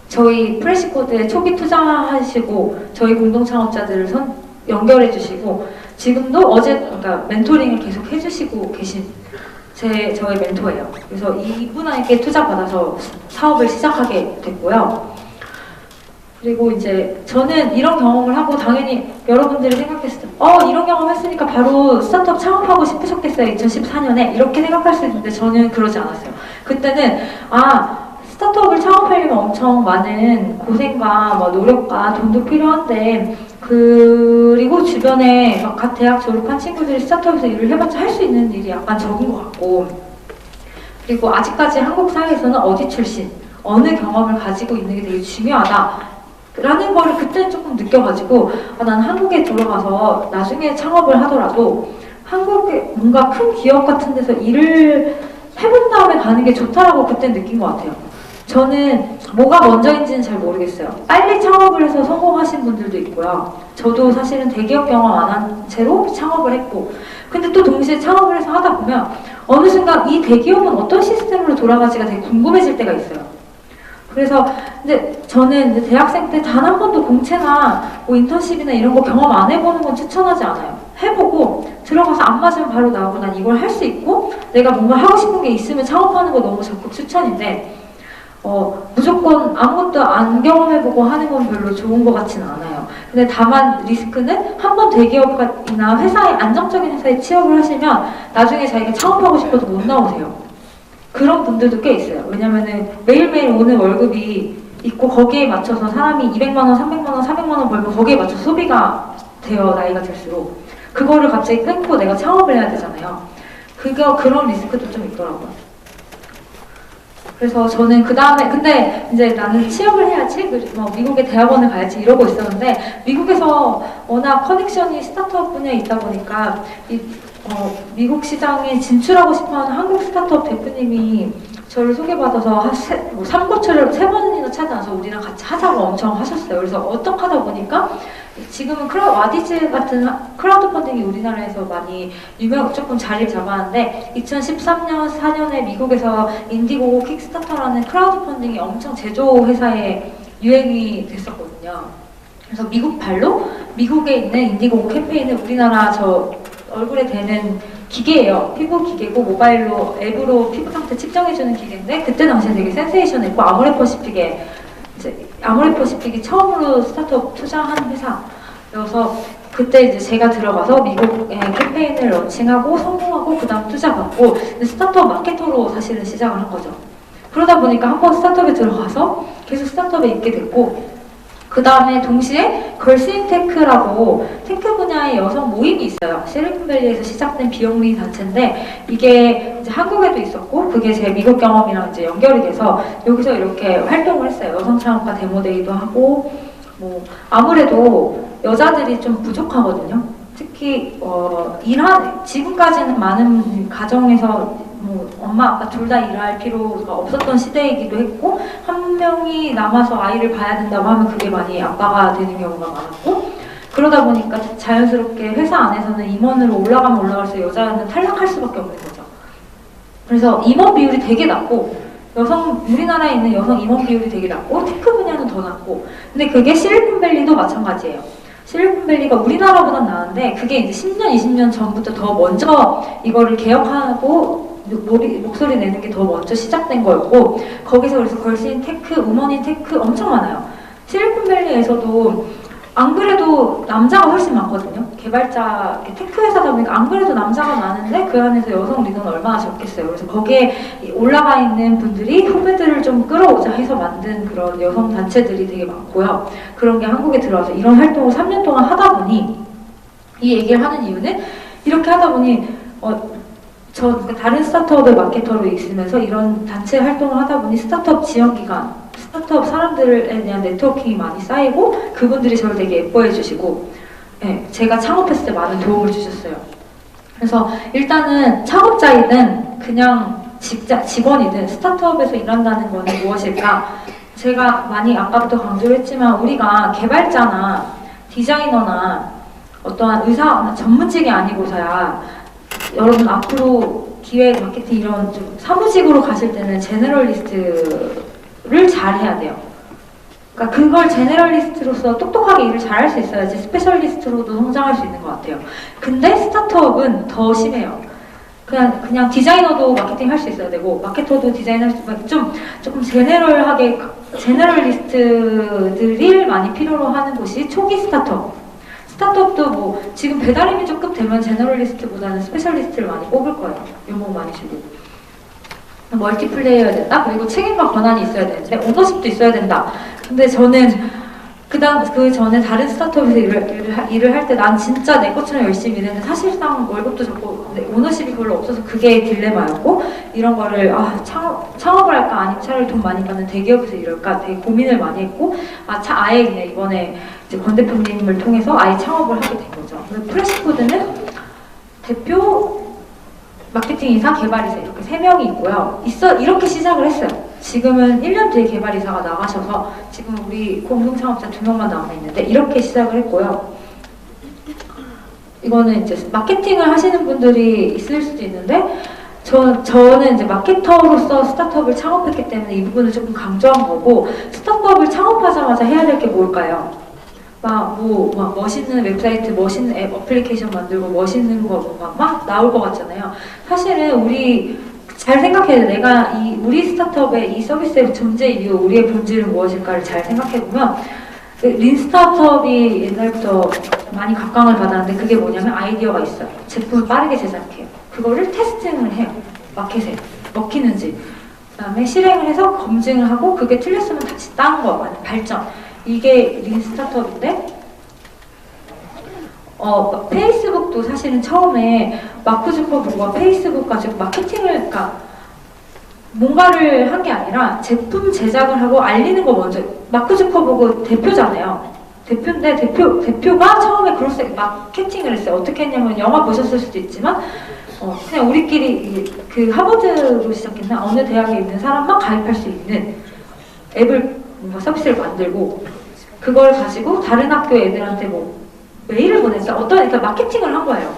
저희 프레시코드에 초기 투자하시고 저희 공동 창업자들을 연결해 주시고 지금도 그러니까 멘토링을 계속 해주시고 계신 저의 멘토예요. 그래서 이분에게 투자 받아서 사업을 시작하게 됐고요. 그리고 이제 저는 이런 경험을 하고 당연히 여러분들이 생각했을 때 이런 경험 했으니까 바로 스타트업 창업하고 싶으셨겠어요 2014년에 이렇게 생각할 수 있는데 저는 그러지 않았어요. 그때는 스타트업을 창업하려면 엄청 많은 고생과 노력과 돈도 필요한데 그리고 주변에 갓 대학 졸업한 친구들이 스타트업에서 일을 해봤자 할 수 있는 일이 약간 적은 것 같고 그리고 아직까지 한국 사회에서는 어디 출신, 어느 경험을 가지고 있는 게 되게 중요하다 라는 거를 그때는 조금 느껴가지고 난 한국에 들어가서 나중에 창업을 하더라도 한국에 뭔가 큰 기업 같은 데서 일을 해본 다음에 가는 게 좋다라고 그때 느낀 것 같아요. 저는 뭐가 먼저인지는 잘 모르겠어요. 빨리 창업을 해서 성공하신 분들도 있고요. 저도 사실은 대기업 경험 안 한 채로 창업을 했고 근데 또 동시에 창업을 해서 하다 보면 어느 순간 이 대기업은 어떤 시스템으로 돌아가지가 되게 궁금해질 때가 있어요. 그래서 근데 저는 이제 대학생 때 단 한 번도 공채나 인턴십이나 이런 거 경험 안 해보는 건 추천하지 않아요. 해보고 들어가서 안 맞으면 바로 나오고 난 이걸 할 수 있고 내가 뭔가 하고 싶은 게 있으면 창업하는 거 너무 적극 추천인데 무조건 아무것도 안 경험해보고 하는 건 별로 좋은 것 같지는 않아요. 근데 다만 리스크는 한 번 대기업이나 회사에 안정적인 회사에 취업을 하시면 나중에 자기가 창업하고 싶어도 못 나오세요. 그런 분들도 꽤 있어요. 왜냐면은 매일매일 오는 월급이 있고 거기에 맞춰서 사람이 200만원, 300만원, 400만원 벌면 거기에 맞춰서 소비가 돼요. 나이가 들수록. 그거를 갑자기 끊고 내가 창업을 해야 되잖아요. 그런 리스크도 좀 있더라고요. 그래서 저는 그 다음에 근데 이제 나는 취업을 해야지 미국의 대학원을 가야지 이러고 있었는데 미국에서 워낙 커넥션이 스타트업 분야에 있다 보니까 미국 시장에 진출하고 싶어하는 한국 스타트업 대표님이 저를 소개받아서 3고초를 3번이나 찾아와서 우리랑 같이 하자고 엄청 하셨어요. 그래서 어떻게 하다 보니까 지금은 와디즈 같은 크라우드 펀딩이 우리나라에서 많이 조금 자리를 잡았는데 2013년, 4년에 미국에서 인디고고 킥스타터라는 크라우드 펀딩이 엄청 제조 회사에 유행이 됐었거든요. 그래서 미국 발로 미국에 있는 인디고고 캠페인을 우리나라 얼굴에 대는 기계예요. 피부 기계고 모바일로 앱으로 피부 상태 측정해주는 기계인데 그때 당시에 되게 센세이션했고 아모레퍼시픽이 처음으로 스타트업 투자한 회사여서 그때 이제 제가 들어가서 미국에 캠페인을 런칭하고 성공하고 그 다음 투자 받고 스타트업 마케터로 사실은 시작을 한 거죠. 그러다 보니까 한번 스타트업에 들어가서 계속 스타트업에 있게 됐고 그 다음에 동시에 걸스인테크라고 테크 분야의 여성 모임이 있어요. 실리콘밸리에서 시작된 비영리 단체인데 이게 이제 한국에도 있었고 그게 제 미국 경험이랑 이제 연결이 돼서 여기서 이렇게 활동을 했어요. 여성 창업가 데모데이도 하고 아무래도 여자들이 좀 부족하거든요. 특히 지금까지는 많은 가정에서 엄마 아빠 둘 다 일할 필요가 없었던 시대이기도 했고 한 명이 남아서 아이를 봐야 된다고 하면 그게 많이 아빠가 되는 경우가 많았고 그러다 보니까 자연스럽게 회사 안에서는 임원으로 올라가면 올라갈수록 여자는 탈락할 수밖에 없는 거죠. 그래서 임원 비율이 되게 낮고 우리나라에 있는 여성 임원 비율이 되게 낮고 테크 분야는 더 낮고 근데 그게 실리콘밸리도 마찬가지예요. 실리콘밸리가 우리나라보단 나은데 그게 이제 10년, 20년 전부터 더 먼저 이거를 개혁하고 목소리 내는 게 더 먼저 시작된 거였고 거기서 그래서 걸스인 테크, 우먼인 테크 엄청 많아요. 실리콘밸리에서도 안 그래도 남자가 훨씬 많거든요. 개발자, 테크 회사다 보니까 안 그래도 남자가 많은데 그 안에서 여성 리더는 얼마나 적겠어요. 그래서 거기에 올라가 있는 분들이 후배들을 좀 끌어오자 해서 만든 그런 여성 단체들이 되게 많고요. 그런 게 한국에 들어와서 이런 활동을 3년 동안 하다 보니 이 얘기를 하는 이유는 이렇게 하다 보니 그러니까 다른 스타트업의 마케터로 있으면서 이런 단체 활동을 하다 보니 스타트업 지원기관, 스타트업 사람들에 대한 네트워킹이 많이 쌓이고 그분들이 저를 되게 예뻐해 주시고 제가 창업했을 때 많은 도움을 주셨어요. 그래서 일단은 창업자이든 그냥 직원이든 스타트업에서 일한다는 거는 무엇일까? 제가 많이 아까부터 강조를 했지만 우리가 개발자나 디자이너나 어떠한 의사 전문직이 아니고서야 여러분 앞으로 기획, 마케팅 이런 좀 사무직으로 가실 때는 제너럴리스트를 잘 해야 돼요. 그러니까 그걸 제너럴리스트로서 똑똑하게 일을 잘할 수 있어야지 스페셜리스트로도 성장할 수 있는 것 같아요. 근데 스타트업은 더 심해요. 그냥 디자이너도 마케팅 할 수 있어야 되고 마케터도 디자인 할 수 있고 조금 제너럴리스트들이 많이 필요로 하는 곳이 초기 스타트업도 뭐 지금 배달의민족급 되면 제너럴리스트보다는 스페셜리스트를 많이 뽑을 거예요. 요목 많이 주고 멀티플레이어야 된다. 그리고 책임과 권한이 있어야 되는데 오너십도 있어야 된다. 근데 저는 그 전에 다른 스타트업에서 일을 할 때 난 진짜 내 것처럼 열심히 일했는데 사실상 월급도 적고 오너십이 별로 없어서 그게 딜레마였고 이런 거를 창업을 할까 아니면 차라리 돈 많이 받는 대기업에서 일할까 되게 고민을 많이 했고 아예 그냥 이번에 이제 권 대표님을 통해서 아예 창업을 하게 된 거죠. 그래서 프레시푸드는 대표, 마케팅이사, 개발이사 이렇게 3명이 있고요. 이렇게 시작을 했어요. 지금은 1년 뒤에 개발이사가 나가셔서 지금 우리 공동창업자 2명만 남아있는데 이렇게 시작을 했고요. 이거는 이제 마케팅을 하시는 분들이 있을 수도 있는데 저는 이제 마케터로서 스타트업을 창업했기 때문에 이 부분을 조금 강조한 거고 스타트업을 창업하자마자 해야 될 게 뭘까요? 막 멋있는 웹사이트, 멋있는 앱, 어플리케이션 만들고 멋있는 거 막 나올 것 같잖아요. 사실은 우리 잘 생각해야 돼. 내가 우리 스타트업의 이 서비스의 존재 이유, 우리의 본질은 무엇일까를 잘 생각해보면 린 스타트업이 옛날부터 많이 각광을 받았는데 그게 뭐냐면 아이디어가 있어요. 제품을 빠르게 제작해요. 그거를 테스팅을 해요. 마켓에 먹히는지. 그다음에 실행을 해서 검증을 하고 그게 틀렸으면 다시 딴 거, 발전. 이게 린 스타트업인데 페이스북도 사실은 처음에 마크 주커버그가 페이스북 가지고 마케팅을 그러니까 뭔가를 한 게 아니라 제품 제작을 하고 알리는 거 먼저 마크 주커버그 대표잖아요. 대표인데 대표가 처음에 그로써 마케팅을 했어요. 어떻게 했냐면 영화 보셨을 수도 있지만 그냥 우리끼리 그 하버드로 시작했나 어느 대학에 있는 사람만 가입할 수 있는 앱을 뭔가 서비스를 만들고 그걸 가지고 다른 학교 애들한테 뭐 메일을 보냈어. 그러니까 마케팅을 한 거예요.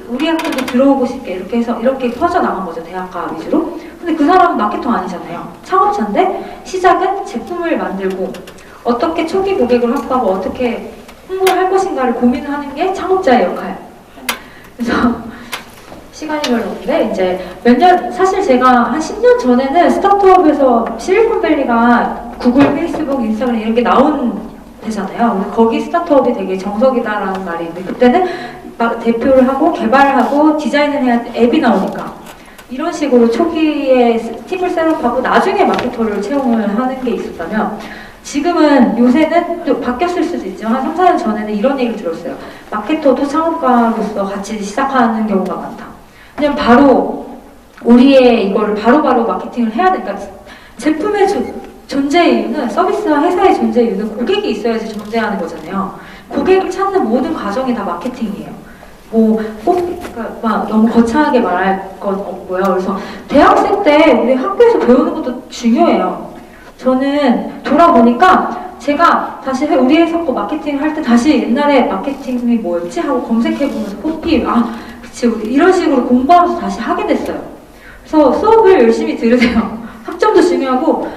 우리 학교도 들어오고 싶게 이렇게 해서 이렇게 퍼져나간 거죠. 대학가 위주로. 근데 그 사람은 마케터 아니잖아요. 창업자인데 시작은 제품을 만들고 어떻게 초기 고객을 확보하고 어떻게 홍보를 할 것인가를 고민하는 게 창업자의 역할. 그래서 시간이 별로 없는데 이제 사실 제가 한 10년 전에는 스타트업에서 실리콘밸리가 구글, 페이스북, 인스타그램 이런 게 나온 되잖아요. 거기 스타트업이 되게 정석이다라는 말이 있는데 그때는 막 대표를 하고 개발을 하고 디자인을 해야 앱이 나오니까 이런 식으로 초기에 팀을 셋업하고 나중에 마케터를 채용을 하는 게 있었다면 지금은 요새는 또 바뀌었을 수도 있죠. 한 3, 4년 전에는 이런 얘기를 들었어요. 마케터도 창업가로서 같이 시작하는 경우가 많다. 그냥 바로 우리의 이거를 바로바로 마케팅을 해야 되니까 제품의 존재의 이유는 서비스와 회사의 존재의 이유는 고객이 있어야지 존재하는 거잖아요. 고객을 찾는 모든 과정이 다 마케팅이에요. 그러니까 너무 거창하게 말할 건 없고요. 그래서 대학생 때 우리 학교에서 배우는 것도 중요해요. 저는 돌아보니까 제가 다시 우리 회사 거 마케팅을 할 때 다시 옛날에 마케팅이 뭐였지 하고 검색해보면서 포피 그치 이런 식으로 공부하면서 다시 하게 됐어요. 그래서 수업을 열심히 들으세요. 학점도 중요하고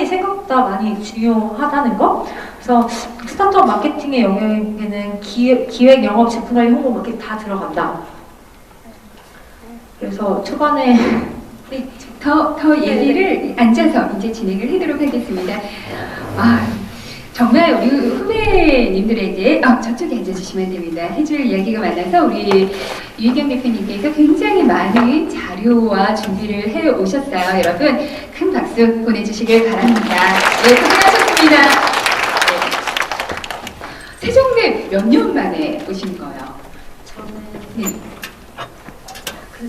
생각보다 많이 중요하다는 거. 그래서 스타트업 마케팅의 영역에는 기획, 영업, 제품관리, 홍보, 마케팅 다 들어간다. 그래서 초반에 더 얘기를 앉아서 이제 진행을 하도록 하겠습니다. 정말 우리 후배님들에게 저쪽에 앉아주시면 됩니다. 해줄 이야기가 많아서 우리 유희경 대표님께서 굉장히 많은 자료와 준비를 해 오셨어요. 여러분 큰 박수 보내주시길 바랍니다. 네, 고생하셨습니다. 네. 세종대 몇 년 만에 오신 거예요? 저는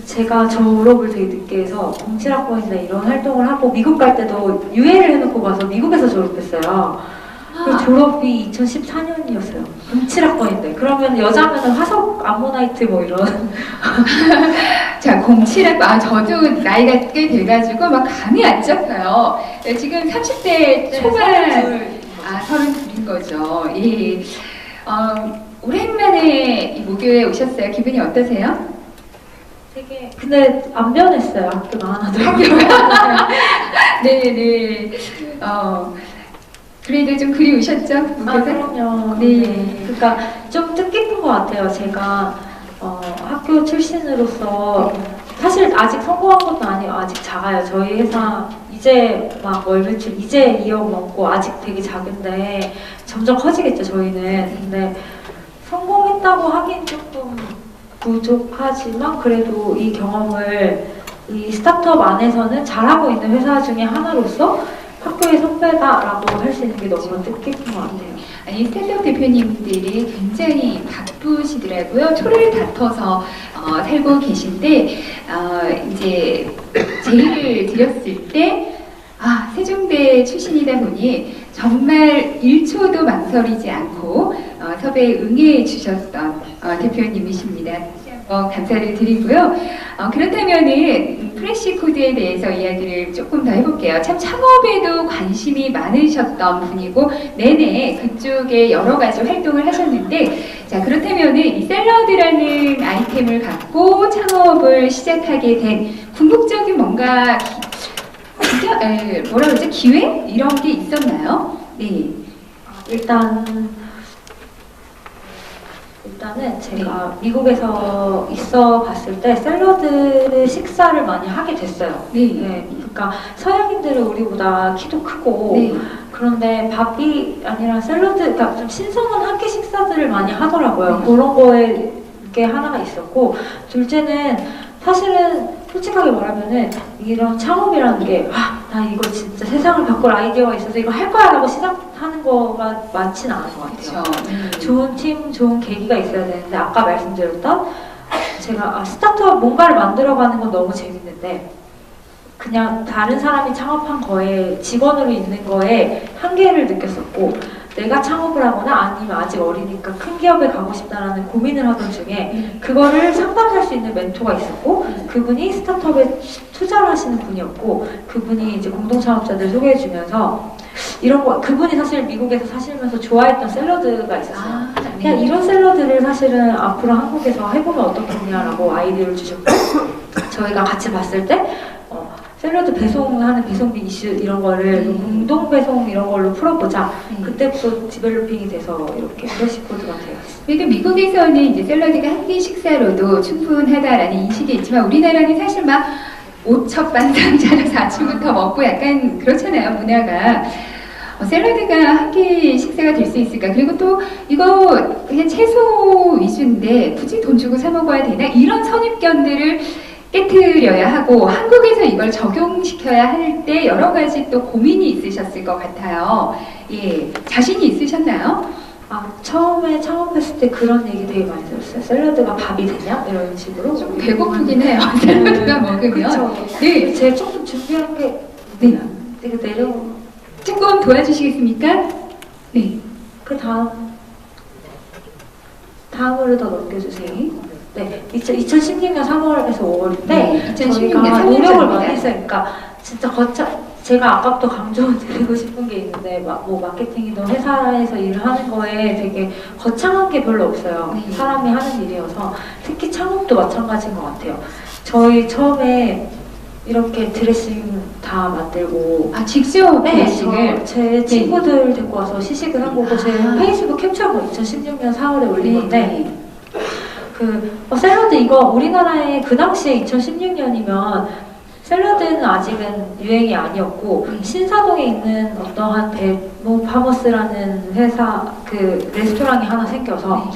제가 졸업을 되게 늦게 해서 07학번이나 이런 활동을 하고 미국 갈 때도 유예를 해놓고 가서 미국에서 졸업했어요. 그 졸업이 2014년이었어요. 07학번인데 그러면 여자면은 화석 암모나이트 뭐 이런 자, 07학번 저도 나이가 꽤 돼가지고 막 감이 안 잡혀요. 지금 30대 초반 32인 거죠. 예. 오랜만에 이 모교에 오셨어요. 기분이 어떠세요? 되게 근데 안 변했어요. 학교가 하나도. 네네. 그래도 좀 그리우셨죠? 아, 그럼요. 네. 그러니까 좀 뜻깊은 것 같아요. 제가 학교 출신으로서 사실 아직 성공한 것도 아니에요. 아직 작아요. 저희 회사 이제 막 월 매출 이제 2억 넘고 아직 되게 작은데 점점 커지겠죠. 저희는. 근데 성공했다고 하긴 조금 부족하지만 그래도 이 경험을 이 스타트업 안에서는 잘하고 있는 회사 중에 하나로서 학교의 선배다라고 할 수 있는 게 너무 뜻깊은 것 같아요. 아니, 스타트업 대표님들이 굉장히 바쁘시더라고요. 초를 다퉈서 살고 계신데 이제 제의를 드렸을 때 세종대 출신이다 보니 정말 1초도 망설이지 않고 섭외에 응해 주셨던 대표님이십니다. 감사를 드리고요. 그렇다면은 프레시 코드에 대해서 이야기를 조금 더 해볼게요. 참 창업에도 관심이 많으셨던 분이고 내내 그쪽에 여러 가지 활동을 하셨는데 자 그렇다면은 이 샐러드라는 아이템을 갖고 창업을 시작하게 된 궁극적인 뭔가 뭐라 그러죠? 기회? 이런 게 있었나요? 네. 일단은 제가 미국에서 있어 봤을 때 샐러드 식사를 많이 하게 됐어요. 네. 그러니까 서양인들은 우리보다 키도 크고 네. 그런데 밥이 아니라 샐러드, 그러니까 좀 신선한 한 끼 식사들을 많이 하더라고요. 네. 그런 거에 게 하나가 있었고 둘째는 사실은 솔직하게 말하면은 이런 창업이라는 게 나 이거 진짜 세상을 바꿀 아이디어가 있어서 이거 할 거야 라고 시작하는 거가 많지는 않은 것 같아요. 그렇죠. 좋은 팀, 좋은 계기가 있어야 되는데 아까 말씀드렸던 제가 스타트업 뭔가를 만들어가는 건 너무 재밌는데 그냥 다른 사람이 창업한 거에 직원으로 있는 거에 한계를 느꼈었고 내가 창업을 하거나 아니면 아직 어리니까 큰 기업에 가고 싶다라는 고민을 하던 중에 그거를 상담할 수 있는 멘토가 있었고 그분이 스타트업에 투자를 하시는 분이었고 그분이 이제 공동 창업자들 소개해주면서 이런 거 그분이 사실 미국에서 사시면서 좋아했던 샐러드가 있었어요. 그냥 이런 샐러드를 사실은 앞으로 한국에서 해보면 어떻겠냐라고 아이디어를 주셨고 저희가 같이 봤을 때 샐러드 배송하는 배송비 이슈 이런 거를 공동 배송 이런 걸로 풀어보자. 그때부터 디벨로핑이 돼서 이렇게 프레시 코드가 되었어요. 그러니까 미국에서는 이제 샐러드가 한 끼 식사로도 충분하다라는 인식이 있지만 우리나라는 사실 막 오첩반상 차려서 아침부터 먹고 약간 그렇잖아요, 문화가. 샐러드가 한 끼 식사가 될 수 있을까? 그리고 또 이거 그냥 채소 위주인데 굳이 돈 주고 사 먹어야 되나? 이런 선입견들을 깨트려야 하고 한국에서 이걸 적용시켜야 할 때 여러 가지 또 고민이 있으셨을 것 같아요. 예, 자신이 있으셨나요? 처음에 창업했을 때 그런 얘기 되게 많이 들었어요. 샐러드가 밥이 되냐? 이런 식으로. 좀 배고프긴 해요. 샐러드가 먹으면. 그쵸. 네. 제가 조금 준비한 게 네. 되게 내려. 조금 도와주시겠습니까? 네. 그 다음으로 더 넘겨주세요. 네, 2016년 3월에서 5월인데 네, 2016년 저희가 3년 노력을 전입니다. 많이 했어요. 그러니까 진짜 제가 아까부터 강조드리고 싶은 게 있는데 뭐 마케팅이든 회사에서 일을 하는 거에 되게 거창한 게 별로 없어요. 네. 사람이 하는 일이어서 특히 창업도 마찬가지인 것 같아요. 저희 처음에 이렇게 드레싱 다 만들고 직접 네, 드레싱을 제 친구들 데리고 와서 시식을 한 거고 제 페이스북 캡처한 거 2016년 4월에 올린 건데 샐러드 이거 우리나라에 그 당시에 2016년이면 샐러드는 아직은 유행이 아니었고 신사동에 있는 어떠한 파머스라는 회사 그 레스토랑이 하나 생겨서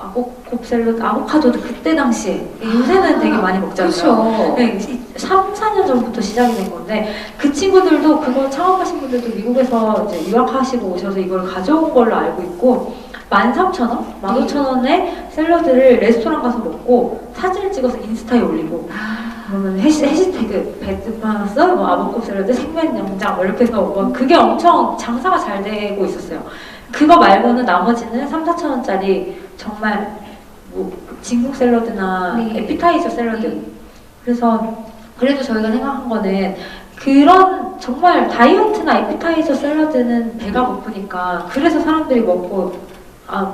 아보코 샐러드 아보카도도 그때 당시에 요새는 되게 많이 먹잖아요. 그렇죠. 네, 3, 4년 전부터 시작이 된 건데 그 친구들도 그거 창업하신 분들도 미국에서 이제 유학하시고 오셔서 이걸 가져온 걸로 알고 있고 13,000원? 15,000원에 샐러드를 레스토랑 가서 먹고 사진을 찍어서 인스타에 올리고 그러면 해시태그 배드파스 아보코 샐러드 생면 영장 이렇게 해서 그게 엄청 장사가 잘 되고 있었어요. 그거 말고는 나머지는 3, 4,000원짜리 정말 진국 샐러드나 에피타이저 샐러드 그래서 그래도 저희가 생각한 거는 그런 정말 다이어트나 에피타이저 샐러드는 배가 고프니까 그래서 사람들이 먹고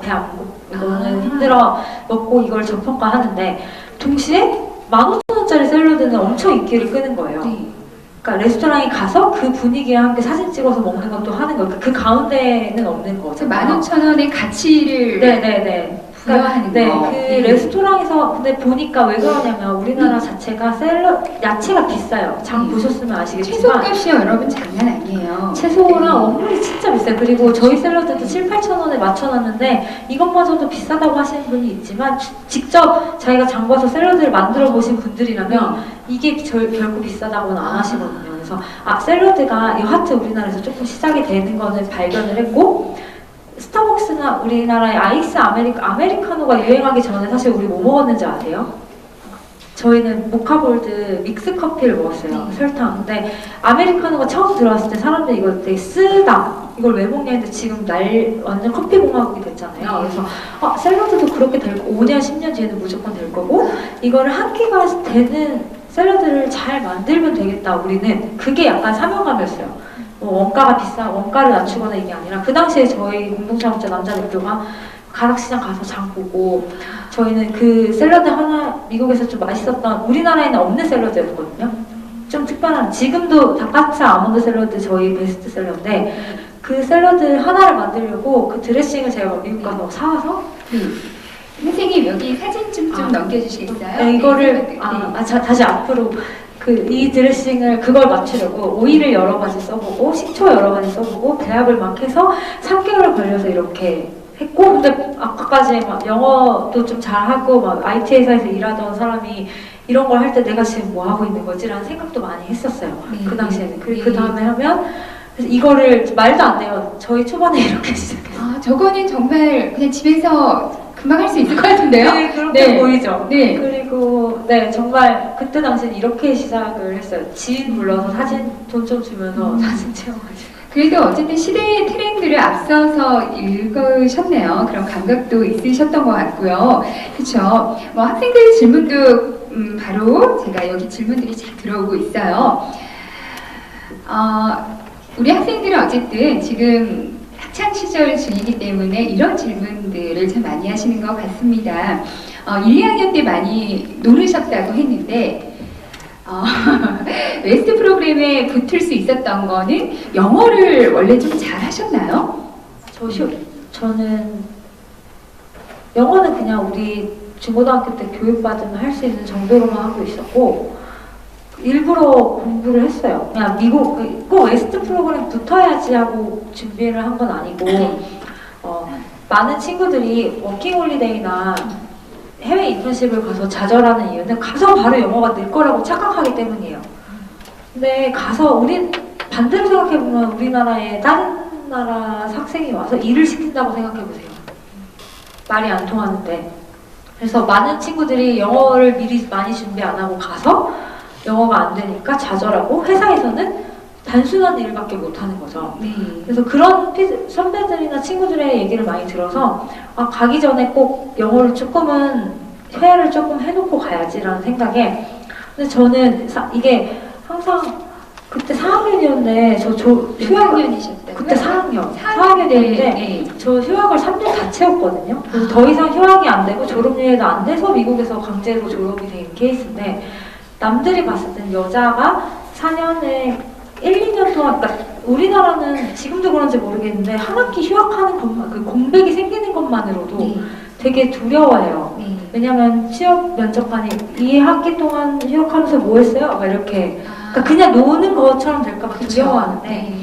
배 안 고프 이거는 힘들어 먹고 이걸 저평가하는데 동시에 15,000원짜리 샐러드는 엄청 인기를 끄는 거예요. 그러니까 레스토랑에 가서 그 분위기와 함께 사진 찍어서 먹는 것도 하는 거예요. 그 가운데는 없는 거죠. 15,000원의 가치를 네네네. 부여하는 네, 거. 그 레스토랑에서 근데 보니까 왜 그러냐면 우리나라 자체가 야채가 비싸요. 장 보셨으면 아시겠지만 채소값이 여러분 장난 아니에요. 채소랑 원물이 진짜 비싸요. 그리고 저희 샐러드도 7, 8천 원에 맞춰놨는데 이것마저도 비싸다고 하시는 분이 있지만 직접 자기가 장 봐서 샐러드를 만들어 보신 분들이라면 이게 결코 비싸다고는 안 하시거든요. 그래서 샐러드가 이 하트 우리나라에서 조금 시작이 되는 거는 발견을 했고 스타벅스나 우리나라의 아이스 아메리카노가 유행하기 전에 사실 우리 뭐 먹었는지 아세요? 저희는 모카볼드 믹스 커피를 먹었어요. 설탕. 근데 아메리카노가 처음 들어왔을 때 사람들이 이걸 되게 쓰다. 이걸 왜 먹냐 했는데 지금 완전 커피 공화국이 됐잖아요. 그래서 샐러드도 그렇게 될 거고 5년, 10년 뒤에는 무조건 될 거고 이거를 한 끼가 되는 샐러드를 잘 만들면 되겠다. 우리는 그게 약간 사명감이었어요. 원가가 원가를 낮추거나 이게 아니라 그 당시에 저희 공동창업자 남자 대표가 가락시장 가서 장 보고 저희는 그 샐러드 하나 미국에서 좀 맛있었던 우리나라에는 없는 샐러드였거든요. 좀 특별한 지금도 닭가슴살 아몬드 샐러드 저희 베스트셀러인데 그 샐러드 하나를 만들려고 그 드레싱을 제가 미국 가서 사와서 선생님 여기 사진 좀 넘겨주시겠어요? 네, 이거를 네. 다시 앞으로 이 드레싱을 그걸 맞추려고 오일을 여러 가지 써보고 식초 여러 가지 써보고 배합을 막 해서 3개월 걸려서 이렇게 했고 근데 아까까지 막 영어도 좀 잘하고 막 IT 회사에서 일하던 사람이 이런 걸 할 때 내가 지금 뭐 하고 있는 거지라는 생각도 많이 했었어요. 그 당시에는. 그 다음에 하면 그래서 이거를 말도 안 돼요. 저희 초반에 이렇게 시작했어요. 저거는 정말 그냥 집에서 금방 할 수 있을 것 같은데요? 네, 그렇게 보이죠. 네. 그리고 정말 그때 당시엔 이렇게 시작을 했어요. 지인 불러서 사진 돈 좀 주면서 사진 채워가지고. 그래도 어쨌든 시대의 트렌드를 앞서서 읽으셨네요. 그런 감각도 있으셨던 것 같고요. 그렇죠. 뭐 학생들 질문도 바로 제가 여기 질문들이 잘 들어오고 있어요. 우리 학생들은 어쨌든 지금 학창 시절 중이기 때문에 이런 질문들을 참 많이 하시는 것 같습니다. 1, 2학년 때 많이 노르셨다고 했는데 웨스트 프로그램에 붙을 수 있었던 거는 영어를 원래 좀 잘하셨나요? 저는 영어는 그냥 우리 중고등학교 때 교육받으면 할 수 있는 정도로만 하고 있었고 일부러 공부를 했어요. 그냥 미국 꼭 웨스트 프로그램 붙어야지 하고 준비를 한 건 아니고 많은 친구들이 워킹홀리데이나 해외 인턴십을 가서 좌절하는 이유는 가서 바로 영어가 늘 거라고 착각하기 때문이에요. 근데 가서 반대로 생각해보면 우리나라에 다른 나라 학생이 와서 일을 시킨다고 생각해보세요. 말이 안 통하는데. 그래서 많은 친구들이 영어를 미리 많이 준비 안 하고 가서 영어가 안 되니까 좌절하고 회사에서는 단순한 일밖에 못 하는 거죠. 그래서 그런 선배들이나 친구들의 얘기를 많이 들어서 가기 전에 꼭 영어를 회화를 조금 해놓고 가야지라는 생각에 근데 저는 이게 항상 그때 4학년이었는데 휴학년이셨다고요? 그때 4학년이었는데 저 휴학을 3년 다 채웠거든요. 그래서 더 이상 휴학이 안 되고 졸업여행도 안 돼서 미국에서 강제로 졸업이 된 케이스인데 남들이 봤을 땐 여자가 4년에 1, 2년 동안 그러니까 우리나라는 지금도 그런지 모르겠는데 한 학기 휴학하는 것만 그 공백이 생기는 것만으로도 되게 두려워해요. 왜냐면 취업 면접관이 이 학기 동안 휴학하면서 뭐 했어요? 막 이렇게 그러니까 그냥 노는 것처럼 될까봐 두려워하는데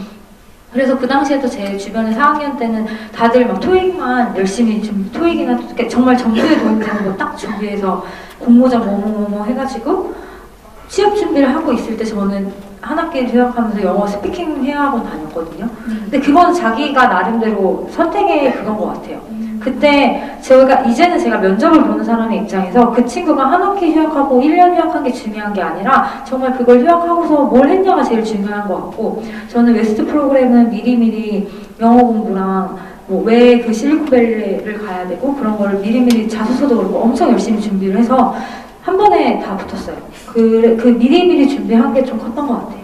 그래서 그 당시에도 제 주변에 4학년 때는 다들 막 토익만 열심히 토익이나 정말 점수에 도움이 되는 거 딱 준비해서 공모전 뭐뭐 해가지고 취업 준비를 하고 있을 때 저는 한 학기를 휴학하면서 영어 스피킹 회화학원 다녔거든요. 근데 그건 자기가 나름대로 선택의 그건 것 같아요. 그때 이제는 제가 면접을 보는 사람의 입장에서 그 친구가 한 학기 휴학하고 1년 휴학한 게 중요한 게 아니라 정말 그걸 휴학하고서 뭘 했냐가 제일 중요한 것 같고 저는 웨스트 프로그램은 미리미리 영어 공부랑 왜 그 실리콘밸리를 가야 되고 그런 거를 미리미리 자소서도 그렇고 엄청 열심히 준비를 해서 한 번에 다 붙었어요. 그 미리미리 준비한 게 좀 컸던 것 같아요.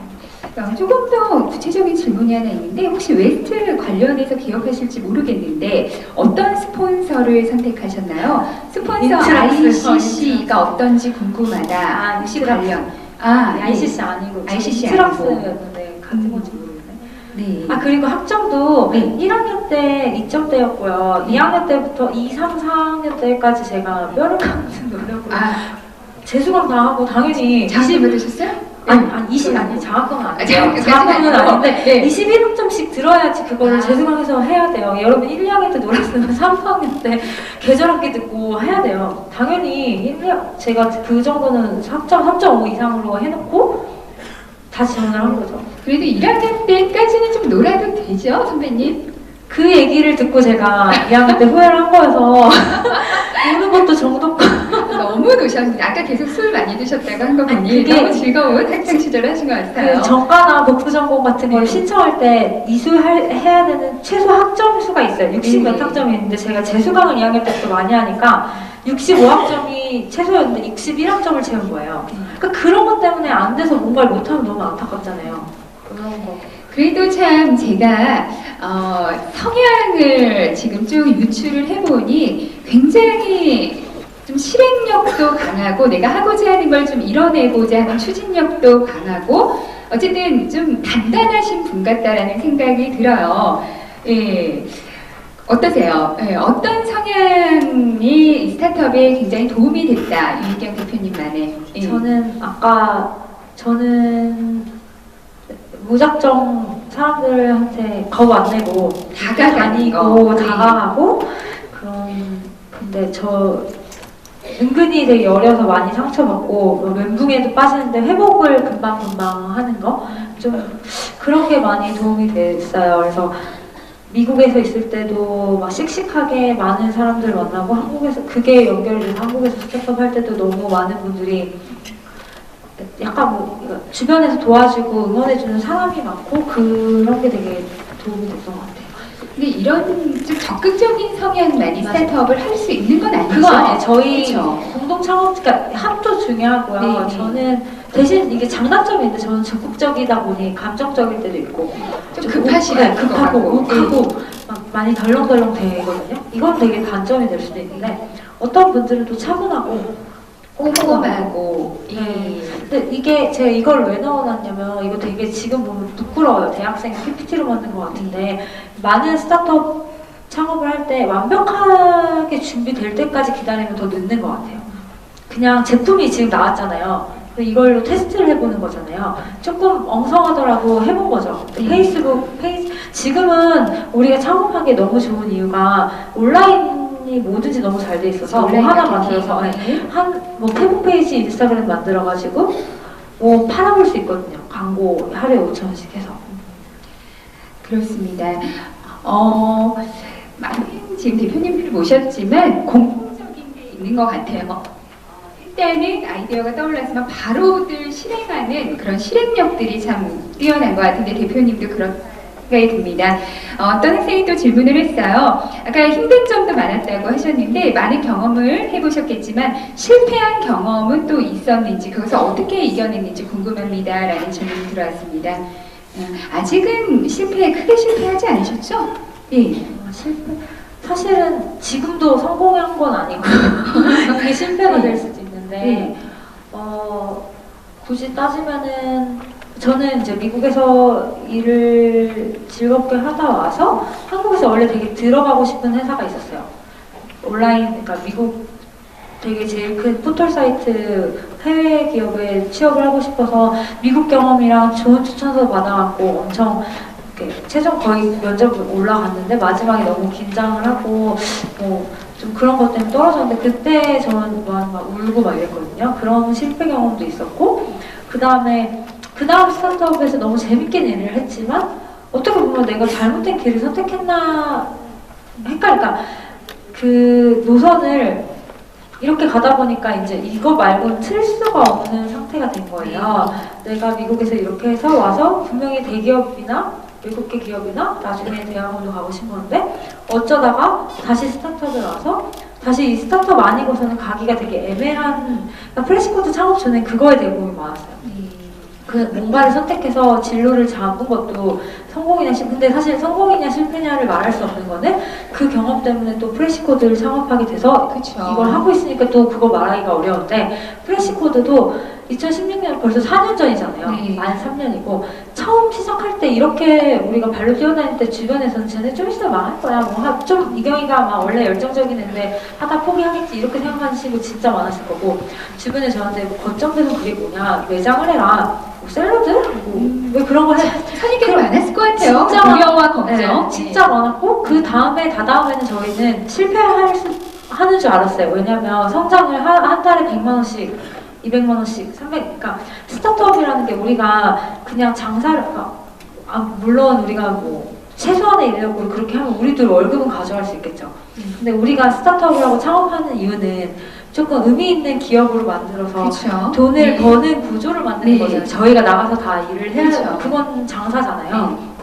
조금 더 구체적인 질문이 하나 있는데 혹시 웨스트 관련해서 기억하실지 모르겠는데 어떤 스폰서를 선택하셨나요? 스폰서 ICC가 어떤지 궁금하다. 혹시 관련 아, ICC 아니고 ICC 트럭스였는데 같은 건지 모르겠네. 네. 아 그리고 학점도 네. 1학년 때 2점대였고요. 2학년 때부터 2, 3, 4학년 때까지 제가 뼈를 깎는 노력으로 아, 재수강 다 하고 당연히 장학금 받으셨어요? 아니 20 아니 장학금은 아니에요. 장학금까지는 장학금은 아니고. 아닌데 네. 21학점씩 들어야지 그거를 아. 재수강해서 해야 돼요. 여러분 1, 2학년 때 놀았으면 3, 4학년 때 계절학기 듣고 해야 돼요. 당연히 제가 그 정도는 3.5 이상으로 해놓고 다 지원을 한 거죠. 그래도 1학년 때까지는 좀 놀아도 되죠, 선배님? 그 얘기를 듣고 제가 2학년 때 후회를 한 거여서 노는 것도 정도껏 너무 노셨는데 아까 계속 술 많이 드셨다고 한 거 보니 아니, 그게- 너무 즐거운 학창 시절을 하신 것 같아요. 그 전과나 복수 전공 같은 걸 네. 신청할 때 해야 되는 최소 학점 수가 있어요. 60 몇 네. 학점이 있는데 제가 재수강을 2학년 때부터 많이 하니까 65학점이 최소였는데 61학점을 채운 거예요. 그러니까 그런 것 때문에 안 돼서 뭔가를 못하면 너무 안타깝잖아요. 그런 거. 그래도 참 제가 성향을 지금 쭉 유추를 해보니 굉장히 좀 실행력도 강하고 내가 하고자 하는 걸 좀 이뤄내고자 하는 추진력도 강하고 어쨌든 좀 단단하신 분 같다라는 생각이 들어요. 예. 어떠세요? 예, 어떤 성향이 스타트업에 굉장히 도움이 됐다, 유희경 대표님만의. 예. 저는 무작정 사람들한테 겁 안 내고 다니고 다가가고 근데 저 은근히 되게 어려서 많이 상처받고 뭐 멘붕에도 빠지는데 회복을 금방금방 하는 거 좀 그런 게 많이 도움이 됐어요. 그래서 미국에서 있을 때도 막 씩씩하게 많은 사람들 만나고 한국에서 그게 연결돼서 한국에서 스타트업 할 때도 너무 많은 분들이 약간 뭐 주변에서 도와주고 응원해주는 사람이 많고 그런 게 되게 도움이 됐던 것 같아요. 근데 이런 좀 적극적인 성향만이 스타트업을 할 수 있는 건 아니죠? 그거 아니에요. 저희 그쵸? 공동 창업, 그러니까 합도 중요하고요. 네. 저는 대신 이게 장단점이 있는데 저는 적극적이다 보니 감정적일 때도 있고 좀 급하시다. 급하고 욱하고 막 많이 덜렁덜렁 되거든요. 이건 되게 단점이 될 수도 있는데 어떤 분들은 또 차분하고 꼼꼼하고. 예. 근데 이게 제가 이걸 왜 넣어놨냐면 이거 되게 지금 보면 부끄러워요. 대학생 PPT로 만든 것 같은데 많은 스타트업 창업을 할 때 완벽하게 준비될 때까지 기다리면 더 늦는 것 같아요. 그냥 제품이 지금 나왔잖아요. 이걸로 테스트를 해보는 거잖아요. 조금 엉성하더라도 해본 거죠. 지금은 우리가 창업하기 너무 좋은 이유가 온라인이 뭐든지 너무 잘 돼 있어서 뭐 하나 만들어서 뭐 페북 페이지 인스타그램 만들어가지고 뭐 팔아볼 수 있거든요. 광고 하루에 5,000원씩 해서. 그렇습니다. 많은 지금 대표님들 모셨지만 공통적인 게 있는 것 같아요. 일단은 아이디어가 떠올랐으면 바로들 실행하는 그런 실행력들이 참 뛰어난 것 같은데 대표님도 그런 생각이 듭니다. 어떤 학생이 또 질문을 했어요. 아까 힘든 점도 많았다고 하셨는데 많은 경험을 해보셨겠지만 실패한 경험은 또 있었는지 그것을 어떻게 이겨냈는지 궁금합니다. 라는 질문이 들어왔습니다. 아직은 크게 실패하지 않으셨죠? 예. 실패. 사실은 지금도 성공한 건 아니고 이게 실패가 될 수도 있는데 굳이 따지면은 저는 이제 미국에서 일을 즐겁게 하다 와서 한국에서 원래 되게 들어가고 싶은 회사가 있었어요. 온라인, 그러니까 미국 되게 제일 큰 포털 사이트 해외 기업에 취업을 하고 싶어서 미국 경험이랑 좋은 추천서 받아갖고 엄청 최종 거의 면접 올라갔는데 마지막에 너무 긴장을 하고 뭐 좀 그런 것 때문에 떨어졌는데 그때 저는 막 울고 막 이랬거든요. 그런 실패 경험도 있었고 그 다음 스타트업에서 너무 재밌게 일을 했지만 어떻게 보면 내가 잘못된 길을 선택했나 헷갈릴까. 그 노선을 이렇게 가다 보니까 이제 이거 말고는 틀 수가 없는 상태가 된 거예요. 내가 미국에서 이렇게 해서 와서 분명히 대기업이나 외국계 기업이나 나중에 대학원도 가고 싶었는데 어쩌다가 다시 스타트업에 와서 다시 이 스타트업 아니고서는 가기가 되게 애매한, 그러니까 프레시코드 창업 전에 그거에 대해 고민이 많았어요. 그 뭔가를 선택해서 진로를 잡은 것도 성공이냐 근데 사실 성공이냐 실패냐를 말할 수 없는 거는 그 경험 때문에 또 프레시코드를 창업하게 돼서 그쵸. 이걸 하고 있으니까 또 그거 말하기가 어려운데 프레시코드도 2016년 벌써 4년 전이잖아요. 네. 만 3년이고 처음 시작할 때 이렇게 우리가 발로 뛰어다닐 때 주변에서는 쟤네 좀 있으면 망할 거야. 좀 이경이가 막 원래 열정적인 애인데 하다 포기하겠지 이렇게 생각하는 친구 진짜 많았을 거고 주변에 저한테 뭐 거점 배송 그게 뭐냐 매장을 해라. 뭐 샐러드? 왜 그런 걸 해? 선입견이 많았을 것 같아요. 진짜 우려와 걱정. 네, 진짜 많았고 그 다음에 다다음에는 저희는 하는 줄 알았어요. 왜냐면 성장을 한 달에 100만 원씩 200만 원씩 300 그러니까 스타트업이라는 게 우리가 그냥 장사를 물론 우리가 뭐 최소한의 인력으로 그렇게 하면 우리도 월급은 가져갈 수 있겠죠. 근데 우리가 스타트업이라고 창업하는 이유는 조금 의미 있는 기업으로 만들어서 그렇죠. 돈을 네. 버는 구조를 만드는 네. 거잖아요. 저희가 나가서 다 일을 해야 그렇죠. 그건 장사잖아요.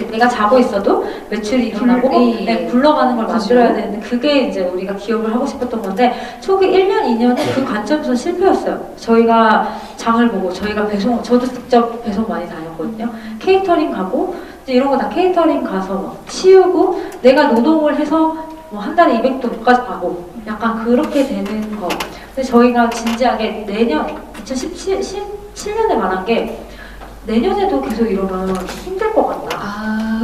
내가 자고 있어도 매출이 일어나고 네. 네, 굴러가는 걸 그렇죠. 만들어야 되는데 그게 이제 우리가 기업을 하고 싶었던 건데 초기 1년, 2년은 그 관점에서 실패였어요. 저희가 장을 보고 저희가 저도 직접 배송 많이 다녔거든요. 케이터링 가고 이제 이런 거 다 케이터링 가서 막 치우고 내가 노동을 해서 뭐 한 달에 200도 못 가고 약간 그렇게 되는 거. 근데 저희가 진지하게 내년 2017년에 말한 게 내년에도 계속 이러면 힘들 것 같다.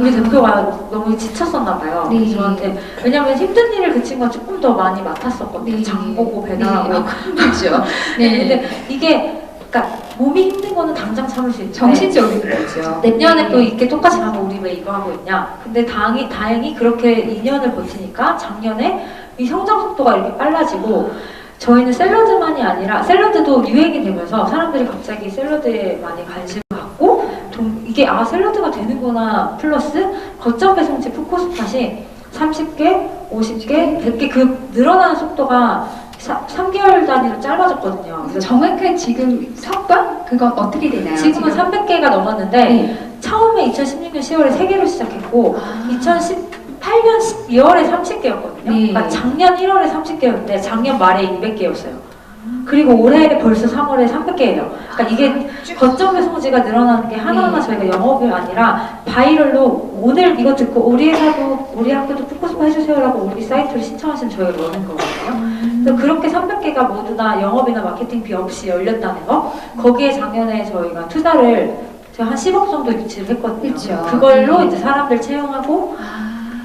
우리 대표가 너무 지쳤었나 봐요. 네. 저한테. 왜냐면 힘든 일을 그 친구가 조금 더 많이 맡았었거든요. 네. 장 보고 배달하고. 네. 그렇죠. 네. 근데 이게 그러니까 몸이 힘든 거는 당장 참을 수 있는데 정신적으로 그렇죠. 내년에 또 이렇게 똑같이 가면 우리 왜 이거 하고 있냐. 근데 다행히 그렇게 2년을 버티니까 작년에 이 성장 속도가 이렇게 빨라지고 저희는 샐러드만이 아니라 샐러드도 유행이 되면서 사람들이 갑자기 샐러드에 많이 관심을 갖고 이게 샐러드가 되는구나 플러스 거점 배송지 푸코스팟이 30개, 50개, 100개 그 늘어나는 속도가 3개월 단위로 짧아졌거든요. 그래서 정확한 지금 석방? 그건 어떻게 되나요? 지금은 지금? 300개가 넘었는데 네. 처음에 2016년 10월에 3개로 시작했고 2018년 12월에 30개였거든요. 네. 그러니까 작년 1월에 30개였는데 작년 말에 200개였어요. 그리고 올해 벌써 3월에 300개예요. 그러니까 이게 거점 배송지가 늘어나는 게 하나하나 네. 저희가 영업이 아니라 바이럴로 오늘 이거 듣고 우리 회사도 우리 학교도 푸코스파 해주세요라고 우리 사이트를 신청하시면 저희가 넣는 거거든요. 그래서 그렇게 300개가 모두 다 영업이나 마케팅비 없이 열렸다는 거 거기에 작년에 저희가 투자를 제가 한 10억 정도 유치를 했거든요. 그렇죠. 그걸로 네. 이제 사람들 채용하고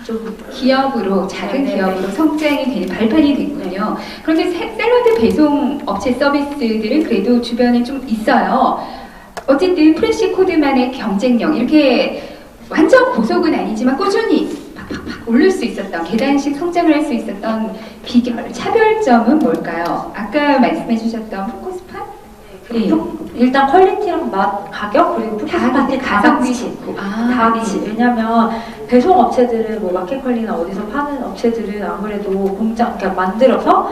좀 기업으로 작은 네, 기업으로 네. 성장이 되는 발판이 됐군요. 그런데 샐러드 배송 업체 서비스들은 그래도 주변에 좀 있어요. 어쨌든 프레시 코드만의 경쟁력 이렇게 완전 고속은 아니지만 꾸준히 팍팍팍 오를 수 있었던 계단식 성장을 할 수 있었던 비결 차별점은 뭘까요? 아까 말씀해주셨던 푸코스팟? 그리고 일단 퀄리티랑 맛, 가격 그리고 푸코스팟이 다 가성비 같이 좋고 다 같이. 왜냐면 배송 업체들은 뭐 마켓컬리나 어디서 파는 업체들은 아무래도 공장 그러니까 만들어서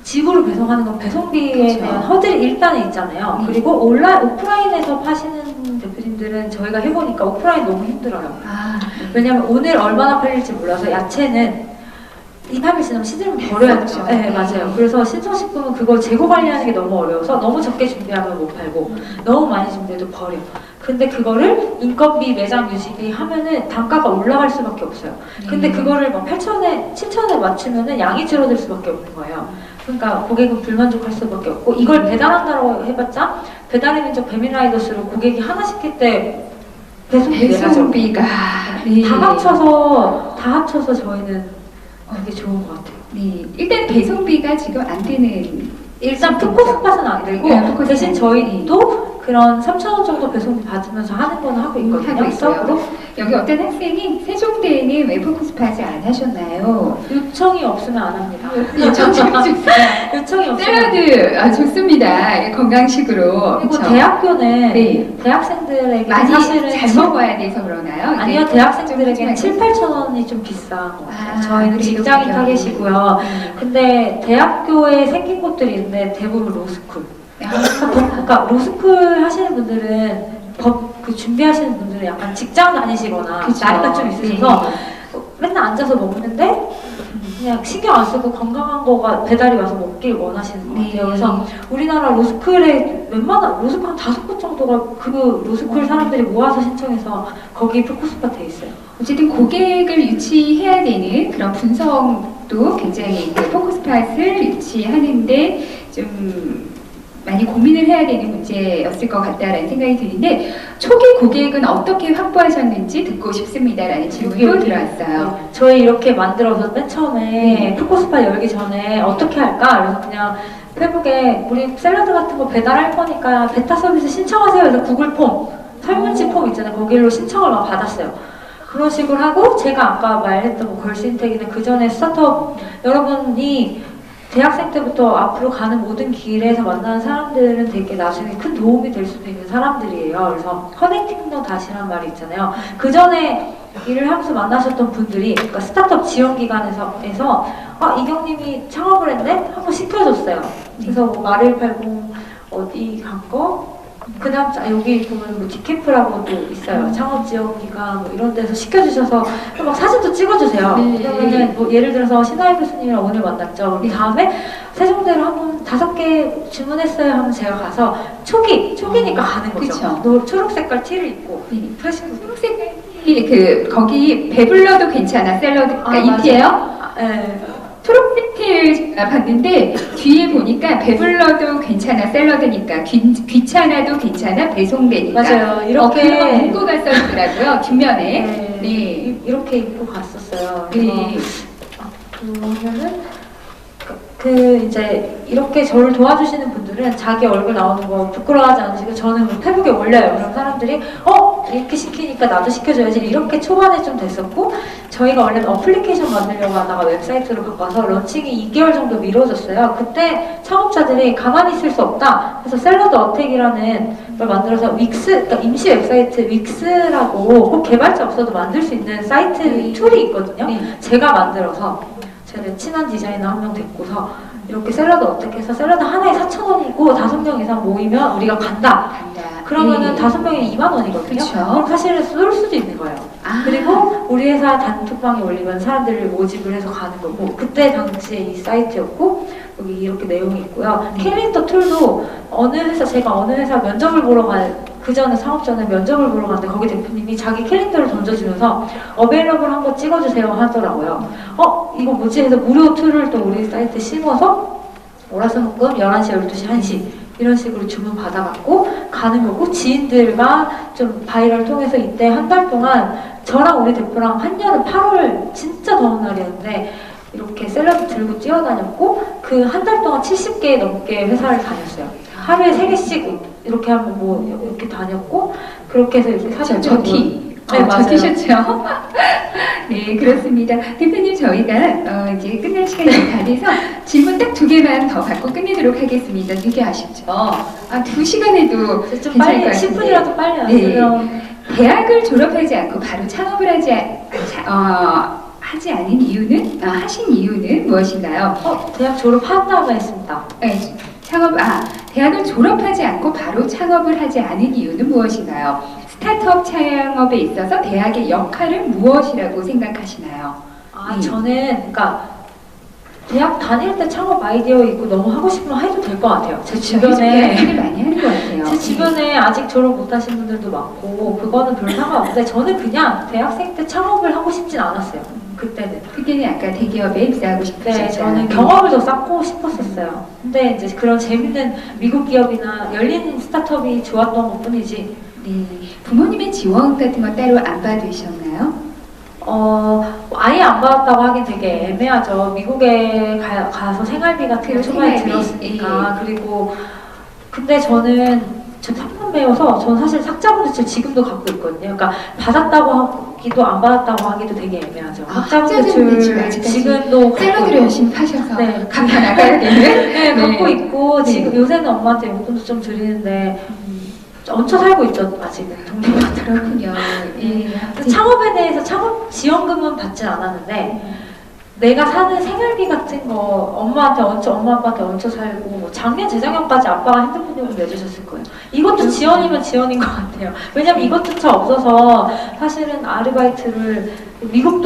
집으로 배송하는 건 배송비에 그렇죠. 대한 허들이 일단은 있잖아요. 그리고 오프라인에서 파시는 대표님들은 저희가 해보니까 오프라인 너무 힘들어요. 왜냐면 오늘 얼마나 팔릴지 몰라서 야채는 2, 3일 지나면 시들면 버려야 그렇죠. 되죠. 네, 맞아요. 그래서 신선식품은 그걸 재고 관리하는 게 너무 어려워서 너무 적게 준비하면 못 팔고 너무 많이 준비해도 버려. 근데 그거를 인건비, 매장 유지비 하면은 단가가 올라갈 수밖에 없어요. 근데 그거를 막 8,000에, 7,000에 맞추면은 양이 줄어들 수밖에 없는 거예요. 그러니까 고객은 불만족할 수밖에 없고 이걸 배달한다고 해봤자 배달의 민족 배민라이더스로 고객이 하나 시킬 때 배송비가 다 합쳐서 저희는 그게 좋은 것 같아요. 네, 일단 배송비가 지금 안 되는 일단 푸코스팟은 안 들고 네, 푸코스팟. 대신 저희도 그런 3,000원 정도 배송비 받으면서 하는 거는 하고 있거든요. 하고 있어요. 서브로. 여기 어떤 학생이 세종대에는 왜 푸코스팟을 안 하셨나요? 요청이 없으면 안 합니다. 요청 좀 주세요. 요청이 없으면 샐러드 좋습니다. 건강식으로. 그리고 그쵸? 대학교는 네. 대학생들에게 많이 사실은 잘 먹어야 돼서 그러나요? 아니요, 이게 대학생들에게는 좀 7, 8천 원이 좀 비싼 것 같아요. 저희는 그래도 직장인 그래요. 타겟이고요. 근데 대학교에 생긴 곳들이 있는데 대부분 로스쿨. 그러니까 로스쿨 하시는 분들은 그 준비하시는 분들은 약간 직장 다니시거나 그쵸. 나이가 좀 있으셔서 네. 맨날 앉아서 먹는데 그냥 신경 안 쓰고 건강한 거가 배달이 와서 먹길 원하시는 것 같아요. 네. 그래서 우리나라 로스쿨에 웬만한 로스쿨 한 5곳 정도가 그 로스쿨 사람들이 모아서 신청해서 거기 푸코스팟 돼 있어요. 어쨌든 고객을 유치해야 되는 그런 분석도 굉장히 그 포커스팟을 유치하는데 좀 많이 고민을 해야 되는 문제였을 것 같다라는 생각이 드는데 초기 고객은 어떻게 확보하셨는지 듣고 싶습니다라는 질문이 들어왔어요. 저희 이렇게 만들어서 맨 처음에 푸코스파 열기 전에 어떻게 할까? 그래서 그냥 페북에 우리 샐러드 같은 거 배달할 거니까 베타 서비스 신청하세요. 그래서 구글 폼, 설문지 폼 있잖아요. 거기로 신청을 막 받았어요. 그런 식으로 하고 제가 아까 말했던 뭐 걸스인텍이나 그 전에 스타트업 여러분이 대학생 때부터 앞으로 가는 모든 길에서 만나는 사람들은 되게 나중에 큰 도움이 될 수도 있는 사람들이에요. 그래서 커넥팅 더 다시란 말이 있잖아요. 그 전에 일을 하면서 만나셨던 분들이 그러니까 스타트업 지원 기관에서 이경님이 창업을 했네? 한번 시켜줬어요. 그래서 뭐 마릴80 어디 간 거? 그 다음 여기 보면 뭐 디캠프라고 또 있어요. 창업 지원 기관 뭐 이런 데서 시켜주셔서 막 사진도 찍어주세요. 네. 그러면은 뭐 예를 들어서 신하희 교수님이랑 오늘 만났죠. 네. 다음에 세종대로 한번 5개 주문했어요 하면 제가 가서 초기니까 가는 거죠. 그쵸. 너 초록 색깔 티를 입고 네. 초록색 거기 배불러도 괜찮아 샐러드가 인티에요? 네. 초록색 티를 봤는데 뒤에 보니까 배불러도 괜찮아 샐러드니까 귀찮아도 괜찮아 배송되니까 맞아요. 이렇게 그런 거 문구가 써있더라고요 뒷면에. 네. 이렇게 입고 갔었어요. 네. 그러면은 이제 이렇게 저를 도와주시는 분들은 자기 얼굴 나오는 거 부끄러워하지 않으시고 저는 페북에 올려요. 그럼 사람들이 이렇게 시키니까 나도 시켜줘야지 이렇게 초반에 좀 됐었고 저희가 원래는 어플리케이션 만들려고 하다가 웹사이트로 바꿔서 런칭이 2개월 정도 미뤄졌어요. 그때 창업자들이 가만히 있을 수 없다. 그래서 샐러드 어택이라는 걸 만들어서 윅스, 그러니까 임시 웹사이트 윅스라고 꼭 개발자 없어도 만들 수 있는 사이트 툴이 있거든요. 제가 만들어서 제가 친한 디자이너 한 명 데리고서 이렇게 샐러드 어떻게 해서 샐러드 하나에 4,000원이고 5명 이상 모이면 우리가 간다. 그러면은 5명이 2만 원이거든요. 그쵸. 그럼 사실은 쏠 수도 있는 거예요. 그리고 우리 회사 단톡방에 올리면 사람들을 모집을 해서 가는 거고 그때 당시에 이 사이트였고 여기 이렇게 내용이 있고요. 캘린더 툴도 제가 어느 회사 면접을 보러 그 전에 창업 전에 면접을 보러 갔는데 거기 대표님이 자기 캘린더를 던져주면서 어베일러블 한 거 찍어주세요 하더라고요. 이거 뭐지 해서 무료 툴을 또 우리 사이트에 심어서 월화수목금 11시, 12시, 1시 이런 식으로 주문 받아갖고 가는 거고 지인들과 좀 바이럴 통해서 이때 한 달 동안 저랑 우리 대표랑 한여름 8월 진짜 더운 날이었는데 이렇게 샐러드 들고 뛰어다녔고 그 한 달 동안 70개 넘게 회사를 다녔어요. 하루에 3개씩 이렇게 하면 뭐 이렇게 다녔고 그렇게 해서 이렇게 사진 저티. 네, 맞아요. 저티셨죠? 네, 그렇습니다. 대표님, 저희가 이제 끝날 시간이 다 돼서 질문 딱 2개만 더 받고 끝내도록 하겠습니다. 되게 아쉽죠? 2시간에도 좀 괜찮을 빨리 것 같은데. 10분이라도 빨리 왔으면 대학을 졸업하지 않고 바로 창업을 하지 않은 이유는, 하신 이유는 무엇인가요? 대학 졸업한 다음에 했습니다. 네, 대학을 졸업하지 않고 바로 창업을 하지 않은 이유는 무엇인가요? 스타트업 창업에 있어서 대학의 역할은 무엇이라고 생각하시나요? 저는 그러니까 대학 다닐 때 창업 아이디어 있고 너무 하고 싶으면 해도 될 것 같아요. 제 주변에 를 많이 하는 것 같아요. 제 주변에 아직 졸업 못하신 분들도 많고 그거는 별 상관없는데 저는 그냥 대학생 때 창업을 하고 싶진 않았어요. 그때는 아까 대기업에 입사하고 싶으셨죠? 네, 저는 경험을 더 쌓고 싶었었어요. 근데 이제 그런 재밌는 미국 기업이나 열린 스타트업이 좋았던 것 뿐이지. 네, 부모님의 지원 같은 거 따로 안 받으셨나요? 아예 안 받았다고 하긴 되게 애매하죠. 미국에 가서 생활비 같은 거 초반에 들었으니까. 그리고 근데 저는 저 3선배여서 저는 사실 학자분들 지금도 갖고 있거든요. 그러니까 받았다고 하기도 안 받았다고 하기도 되게 애매하죠. 학자분들 지금도 샐러드를 열심히 파셔서 네, 갚아 나가야 되는 네, 갖고 있고 지금 요새는 엄마한테 용돈도 좀 드리는데 얹혀 살고 있죠. 아직은 동네가. 그렇군요. 창업에 대해서 창업 지원금은 받진 않았는데 내가 사는 생활비 같은 거 엄마 아빠한테 얹혀 살고 뭐 작년 재작년까지 아빠가 핸드폰 요금 내주셨을 거예요. 이것도 지원이면 지원인 것 같아요. 왜냐면 이것조차 없어서 사실은 아르바이트를 미국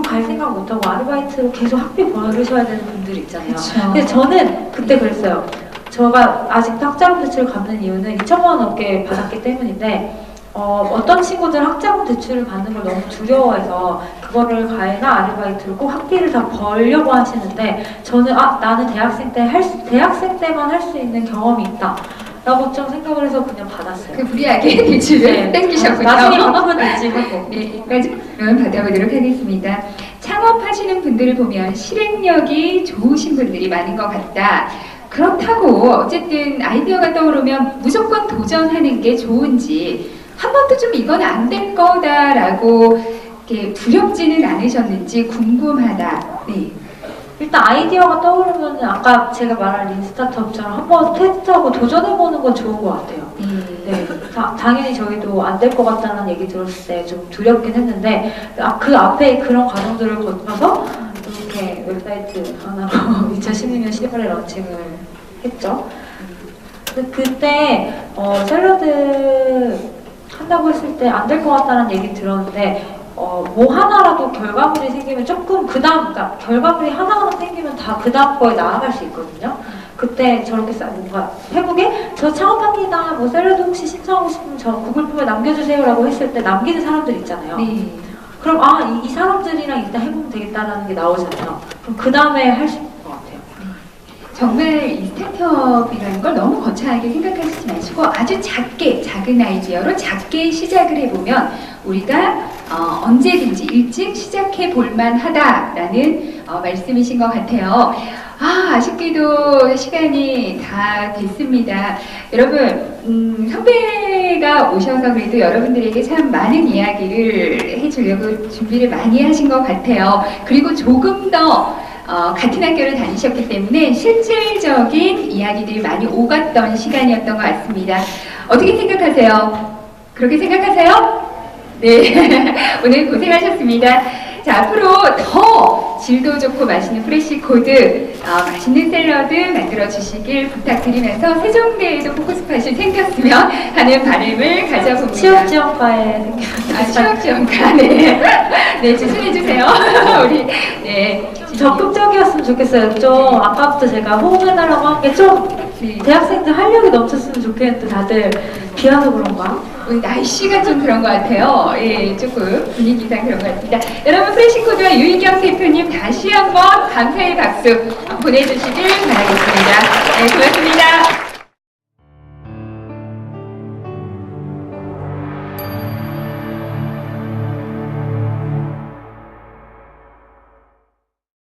갈 생각 못하고 아르바이트로 계속 학비 벌으셔야 되는 분들이 있잖아요. 근데 저는 그때 그랬어요. 제가 아직도 학자금 대출을 갚는 이유는 2천만 원 넘게 받았기 때문인데 어떤 친구들 학자금 대출을 받는 걸 너무 두려워해서 그거를 과외나 아르바이트로 꼭 학비를 다 벌려고 하시는데 저는 나는 대학생 때만 할 수 있는 경험이 있다 라고 좀 생각을 해서 그냥 받았어요. 그 무리하게 대출을 땡기셨군요. 나중에 바꾸면 되지 하고. 네, 여기까지 받아보도록 하겠습니다. 창업하시는 분들을 보면 실행력이 좋으신 분들이 많은 것 같다. 그렇다고 어쨌든 아이디어가 떠오르면 무조건 도전하는 게 좋은지 한 번도 좀 이건 안 될 거다라고 이렇게 두렵지는 않으셨는지 궁금하다. 네. 일단 아이디어가 떠오르면 아까 제가 말한 린스타트업처럼 한번 테스트하고 도전해보는 건 좋은 것 같아요. 네, 당연히 저희도 안 될 것 같다는 얘기 들었을 때 좀 두렵긴 했는데 그 앞에 그런 과정들을 거쳐서 이렇게 웹사이트 하나로 2016년 10월에 런칭을 했죠. 근데 그때 샐러드 한다고 했을 때 안 될 것 같다는 얘기 들었는데 뭐 하나라도 결과물이 생기면 조금 그러니까 결과물이 하나하나 생기면 다 그 다음 거에 나아갈 수 있거든요. 그때 저렇게 뭔가 페북에 저 창업합니다. 뭐 샐러드 혹시 신청하고 싶으면 저 구글 폼에 남겨주세요라고 했을 때 남기는 사람들 있잖아요. 네. 그럼 이 사람들이랑 일단 해보면 되겠다라는 게 나오잖아요. 그럼 그 다음에 할 수 있는 것 같아요. 정말 이 스타트업이라는 걸 너무 거창하게 생각하시지 마시고 아주 작은 아이디어로 작게 시작을 해보면 우리가 언제든지 일찍 시작해 볼만 하다라는 말씀이신 것 같아요. 아쉽게도 시간이 다 됐습니다. 여러분, 선배가 오셔서 그래도 여러분들에게 참 많은 이야기를 해주려고 준비를 많이 하신 것 같아요. 그리고 조금 더 같은 학교를 다니셨기 때문에 실질적인 이야기들이 많이 오갔던 시간이었던 것 같습니다. 어떻게 생각하세요? 그렇게 생각하세요? 네, 오늘 고생하셨습니다. 자, 앞으로 더 질도 좋고 맛있는 프레시코드, 맛있는 샐러드 만들어 주시길 부탁드리면서 세종대에도 포커스팟이 생겼으면 하는 바람을 가져봅니다. 취업지원과에 취업지원과, 네. 네, 추천해주세요. 우리, 네. 적극적이었으면 좋겠어요. 좀 아까부터 제가 호응해달라고 한 게 좀 대학생들 활력이 넘쳤으면 좋겠는데 다들 비와서 그런가? 오늘 날씨가 좀 그런 것 같아요. 예, 조금 분위기상 그런 것 같습니다. 여러분, 프레시코드와 유희경 대표님 다시 한번 감사의 박수 보내주시길 바라겠습니다. 네, 고맙습니다.